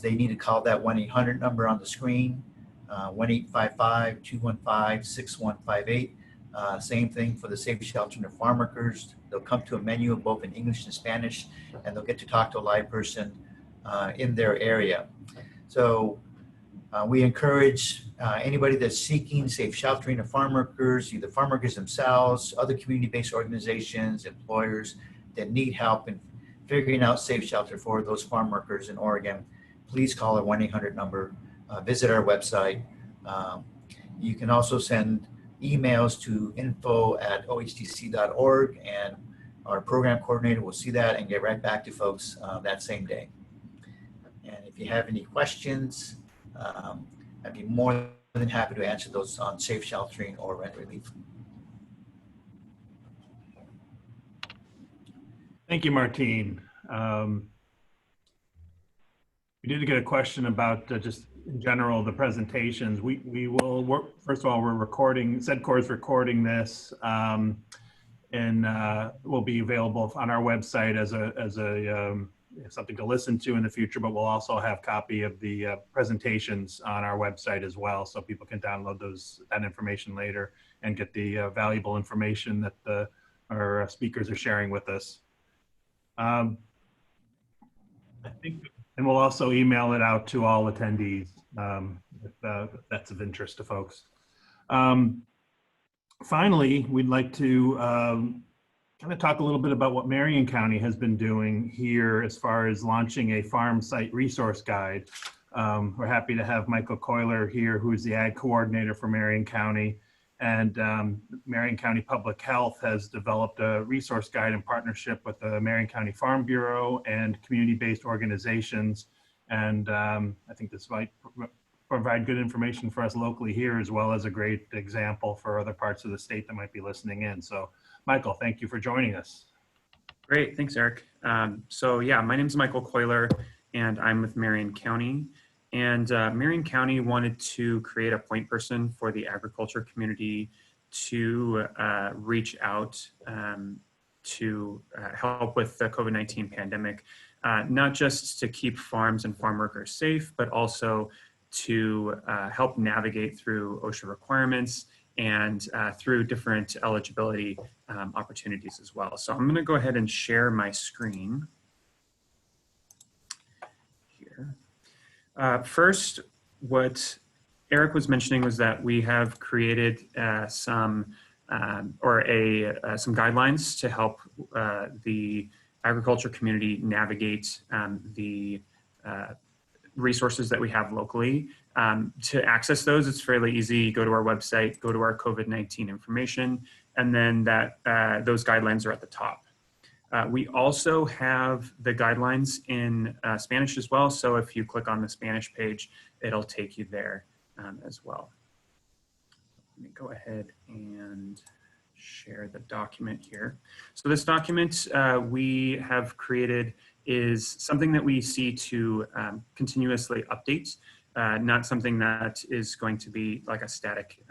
they need to call that 1-800 number on the screen, 1-855-215-6158. Same thing for the Safe Sheltering of Farm Workers. They'll come to a menu both in English and Spanish, and they'll get to talk to a live person in their area. So we encourage anybody that's seeking safe sheltering of farm workers, either farm workers themselves, other community-based organizations, employers that need help in figuring out safe shelter for those farm workers in Oregon. Please call our 1-800 number, visit our website. You can also send emails to info@ohtc.org, and our program coordinator will see that and get right back to folks that same day. And if you have any questions, I'd be more than happy to answer those on safe sheltering or rent relief. Thank you, Martine. We did get a question about just in general the presentations. We will work. First of all, we're recording. SEDCOR is recording this, and will be available on our website as something to listen to in the future. But we'll also have a copy of the presentations on our website as well, so people can download that information later and get the valuable information that our speakers are sharing with us. I think, and we'll also email it out to all attendees if that's of interest to folks. Finally, we'd like to kind of talk a little bit about what Marion County has been doing here as far as launching a farm site resource guide. We're happy to have Michael Coiler here, who's the ag coordinator for Marion County. And Marion County Public Health has developed a resource guide in partnership with the Marion County Farm Bureau and community-based organizations. And I think this might provide good information for us locally here, as well as a great example for other parts of the state that might be listening in. So Michael, thank you for joining us. Great, thanks, Eric. So yeah, my name is Michael Coiler, and I'm with Marion County. And Marion County wanted to create a point person for the agriculture community to reach out to help with the COVID-19 pandemic, not just to keep farms and farm workers safe, but also to help navigate through OSHA requirements and through different eligibility opportunities as well. So I'm going to go ahead and share my screen here. First, what Eric was mentioning was that we have created some guidelines to help the agriculture community navigate the resources that we have locally. To access those, it's fairly easy. Go to our website, go to our COVID-19 information, and then those guidelines are at the top. We also have the guidelines in Spanish as well. So if you click on the Spanish page, it'll take you there as well. Let me go ahead and share the document here. So this document we have created is something that we see to continuously update, not something that is going to be like a static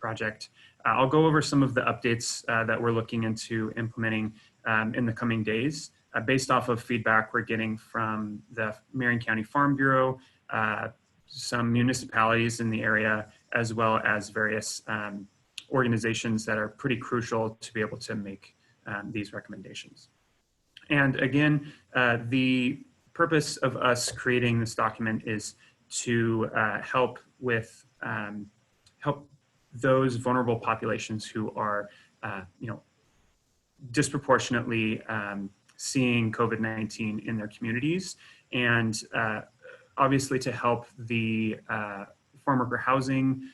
project. I'll go over some of the updates that we're looking into implementing in the coming days based off of feedback we're getting from the Marion County Farm Bureau, some municipalities in the area, as well as various organizations that are pretty crucial to be able to make these recommendations. And again, the purpose of us creating this document is to help with help those vulnerable populations who are, disproportionately seeing COVID-19 in their communities, and obviously to help the farm worker housing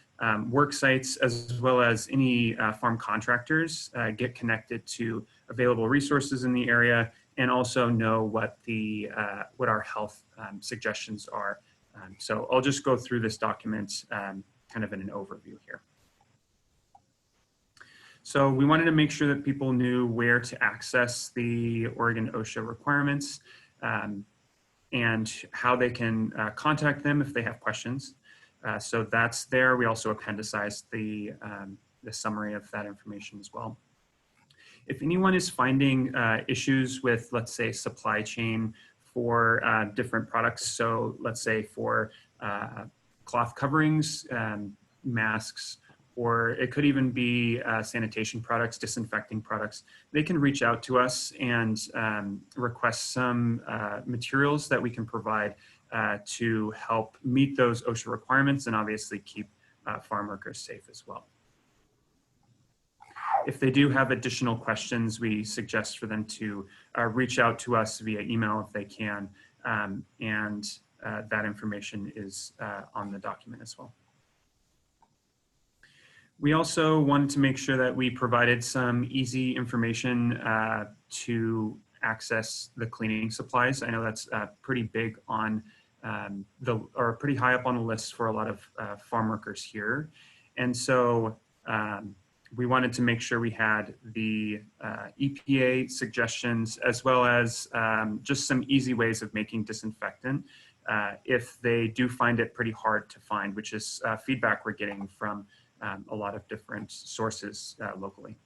work sites, as well as any farm contractors get connected to available resources in the area, and also know what our health suggestions are. So I'll just go through this document kind of in an overview here. So we wanted to make sure that people knew where to access the Oregon OSHA requirements and how they can contact them if they have questions. So that's there. We also appendicized the summary of that information as well. If anyone is finding issues with, let's say, supply chain for different products, so let's say for cloth coverings, masks, or it could even be sanitation products, disinfecting products, they can reach out to us and request some materials that we can provide to help meet those OSHA requirements and obviously keep farm workers safe as well. If they do have additional questions, we suggest for them to reach out to us via email if they can, and that information is on the document as well. We also wanted to make sure that we provided some easy information to access the cleaning supplies. I know that's pretty big on or pretty high up on the list for a lot of farm workers here. And so we wanted to make sure we had the EPA suggestions, as well as just some easy ways of making disinfectant if they do find it pretty hard to find, which is feedback we're getting from a lot of different sources locally.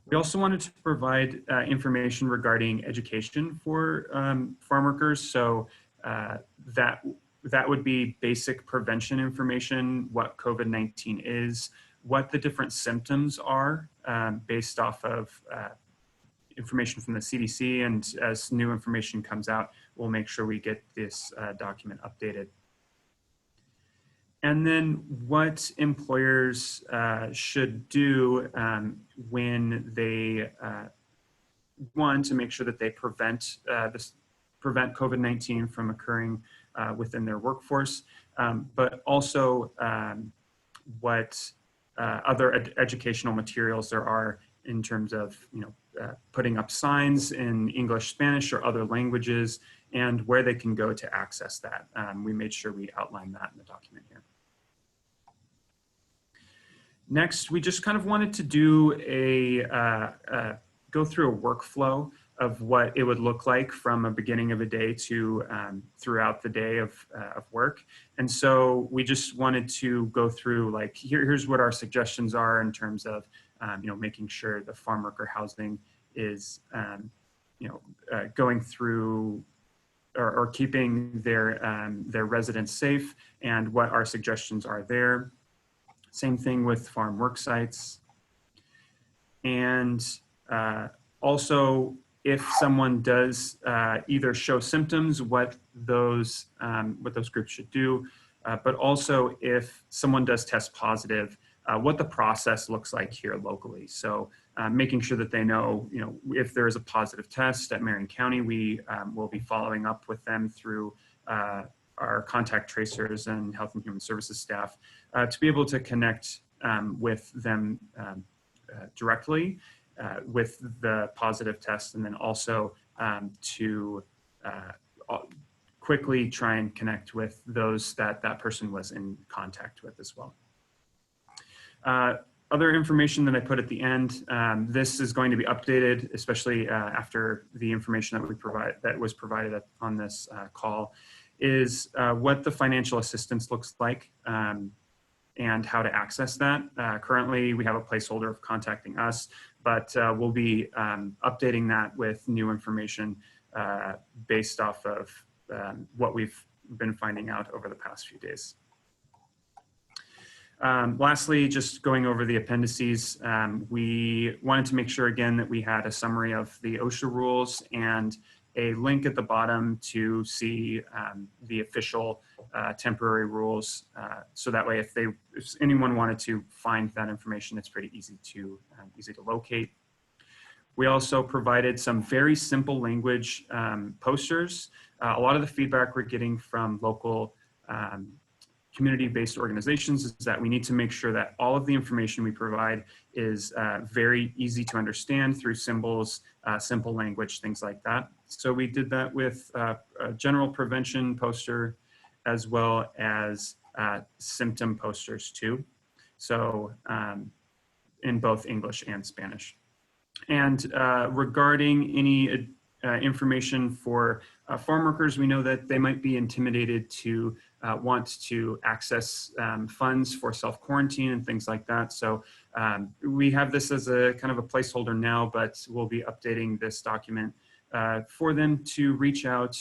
We also wanted to provide information regarding education for farm workers. So that would be basic prevention information, what COVID-19 is, what the different symptoms are based off of information from the CDC. And as new information comes out, we'll make sure we get this document updated. And then what employers should do when they want to make sure that they prevent COVID-19 from occurring within their workforce, but also what other educational materials there are in terms of putting up signs in English, Spanish, or other languages, and where they can go to access that. We made sure we outlined that in the document here. Next, we just kind of wanted to do go through a workflow of what it would look like from a beginning of a day to throughout the day of work. And so we just wanted to go through, like, here's what our suggestions are in terms of making sure the farm worker housing is going through or keeping their residents safe, and what our suggestions are there. Same thing with farm work sites. And also, if someone does either show symptoms, what those groups should do, but also if someone does test positive, what the process looks like here locally. So making sure that they know, if there is a positive test at Marion County, we will be following up with them through our contact tracers and health and human services staff to be able to connect with them directly with the positive test, and then also to quickly try and connect with those that person was in contact with as well. Other information that I put at the end, this is going to be updated, especially after the information that was provided on this call, is what the financial assistance looks like and how to access that. Currently, we have a placeholder of contacting us, but we'll be updating that with new information based off of what we've been finding out over the past few days. Lastly, just going over the appendices, we wanted to make sure again that we had a summary of the OSHA rules and a link at the bottom to see the official temporary rules. So that way, if anyone wanted to find that information, it's pretty easy to locate. We also provided some very simple language posters. A lot of the feedback we're getting from local community-based organizations is that we need to make sure that all of the information we provide is very easy to understand through symbols, simple language, things like that. So we did that with a general prevention poster, as well as symptom posters too. So in both English and Spanish. And regarding any information for farm workers, we know that they might be intimidated to want to access funds for self-quarantine and things like that. So we have this as a kind of a placeholder now, but we'll be updating this document for them to reach out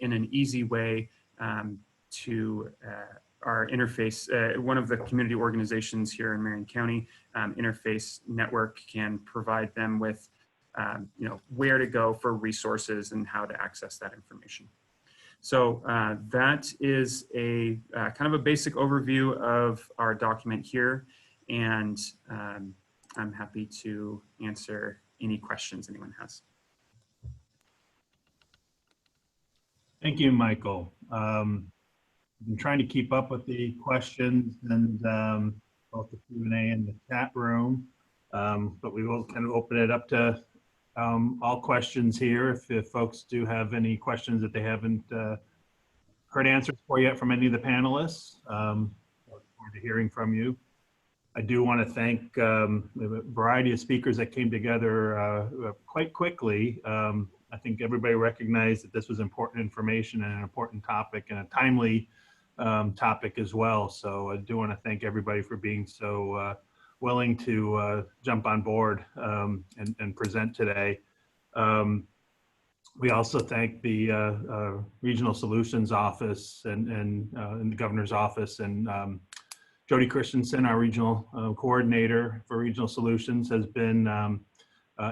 in an easy way to our interface. One of the community organizations here in Marion County, Interface Network, can provide them with where to go for resources and how to access that information. So that is a kind of a basic overview of our document here, and I'm happy to answer any questions anyone has. Thank you, Michael. I've been trying to keep up with the questions and both the Q&A and the chat room, but we will kind of open it up to all questions here. If folks do have any questions that they haven't heard answers for yet from any of the panelists, look forward to hearing from you. I do want to thank the variety of speakers that came together quite quickly. I think everybody recognized that this was important information and an important topic and a timely topic as well. So I do want to thank everybody for being so willing to jump on board and present today. We also thank the Regional Solutions Office and the Governor's Office, and Jody Christensen, our regional coordinator for Regional Solutions, has been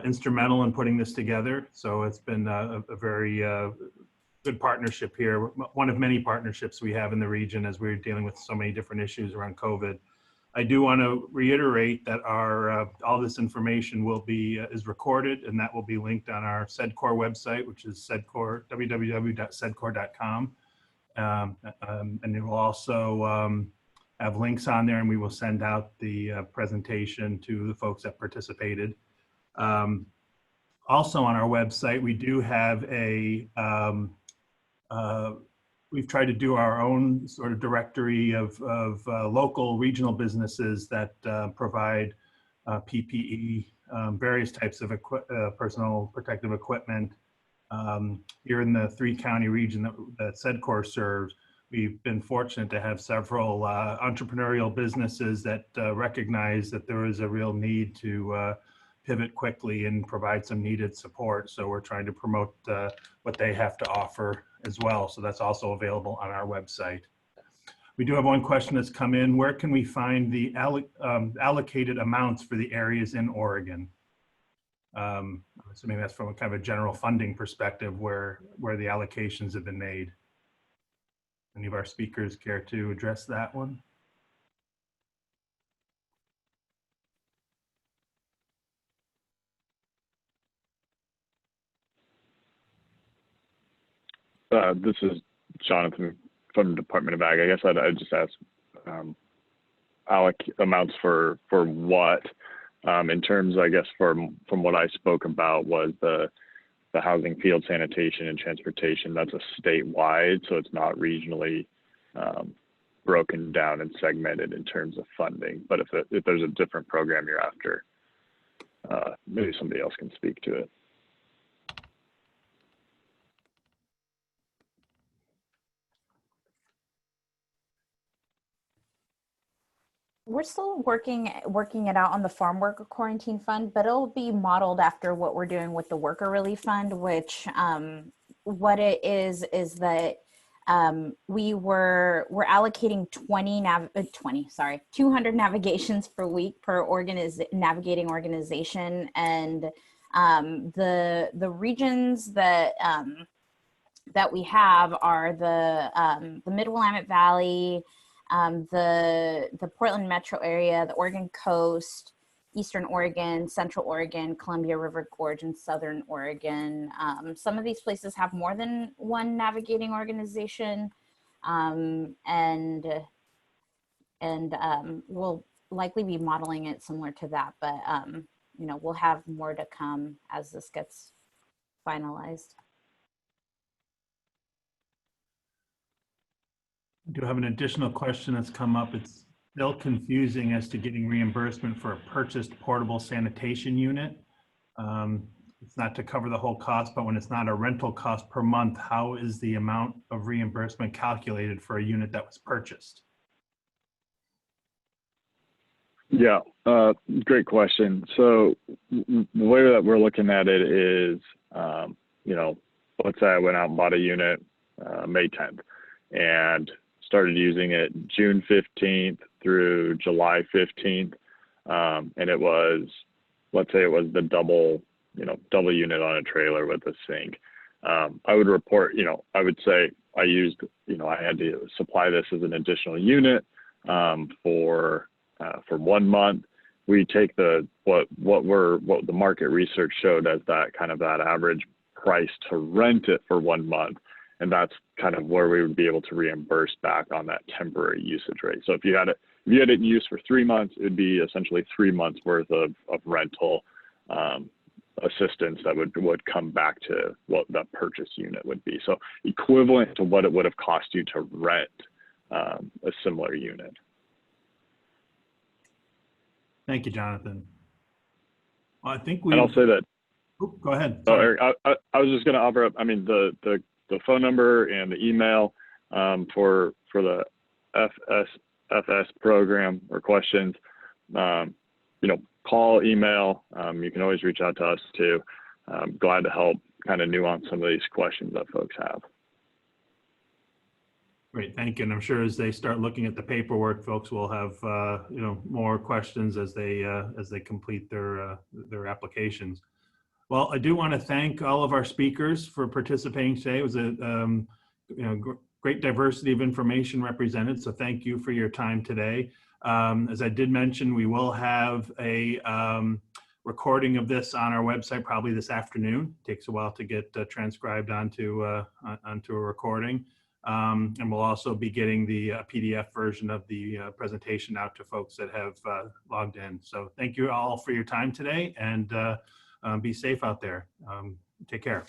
instrumental in putting this together. So it's been a very good partnership here, one of many partnerships we have in the region as we're dealing with so many different issues around COVID. I do want to reiterate that our all this information will be is recorded, and that will be linked on our SEDCOR website, which is SEDCOR, www.sedcor.com. And it will also have links on there, and we will send out the presentation to the folks that participated. Also on our website, we do have a, we've tried to do our own sort of directory of local regional businesses that provide PPE, various types of personal protective equipment. Here in the 3-county region that SEDCOR serves, we've been fortunate to have several entrepreneurial businesses that recognize that there is a real need to pivot quickly and provide some needed support. So we're trying to promote what they have to offer as well. So that's also available on our website. We do have one question that's come in. Where can we find the allocated amounts for the areas in Oregon? So maybe that's from a kind of a general funding perspective where the allocations have been made. Any of our speakers care to address that one? This is Jonathan from the Department of Ag. I guess I'd just ask amounts for what? In terms, I guess, from what I spoke about was the housing, field sanitation, and transportation. That's a statewide, so it's not regionally broken down and segmented in terms of funding. But if there's a different program you're after, maybe somebody else can speak to it. We're still working it out on the farm worker quarantine fund, but it'll be modeled after what we're doing with the worker relief fund, which what it is that we're allocating 200 navigations per week per navigating organization, and the regions that we have are the Mid-Willamette Valley, the Portland metro area, the Oregon coast, Eastern Oregon, Central Oregon, Columbia River Gorge, and Southern Oregon. Some of these places have more than one navigating organization, and we'll likely be modeling it similar to that, but you know, we'll have more to come as this gets finalized. I do have an additional question that's come up. It's still confusing as to getting reimbursement for a purchased portable sanitation unit. It's not to cover the whole cost, but when it's not a rental cost per month, how is the amount of reimbursement calculated for a unit that was purchased? Yeah, great question. So the way that we're looking at it is, you know, let's say I went out and bought a unit May 10th and started using it June 15th through July 15th. And it was, let's say it was the double unit on a trailer with a sink. I would report, you know, I would say I used, you know, I had to supply this as an additional unit for 1 month. We take what the market research showed as that kind of that average price to rent it for 1 month. And that's kind of where we would be able to reimburse back on that temporary usage rate. So if you had it in use for 3 months, it would be essentially 3 months worth of rental assistance that would come back to what that purchase unit would be. So equivalent to what it would have cost you to rent a similar unit. Thank you, Jonathan. Well, I think we. And I'll say that. Oh, go ahead. Oh, Eric, I was just going to offer up. I mean, the phone number and the email for the FS program or questions. You know, call, email. You can always reach out to us too. Glad to help kind of nuance some of these questions that folks have. Great, thank you. And I'm sure as they start looking at the paperwork, folks will have you know, more questions as they complete their applications. Well, I do want to thank all of our speakers for participating today. It was a you know, great diversity of information represented. So thank you for your time today. As I did mention, we will have a recording of this on our website probably this afternoon. It takes a while to get transcribed onto a recording. And we'll also be getting the PDF version of the presentation out to folks that have logged in. So thank you all for your time today, and be safe out there. Take care.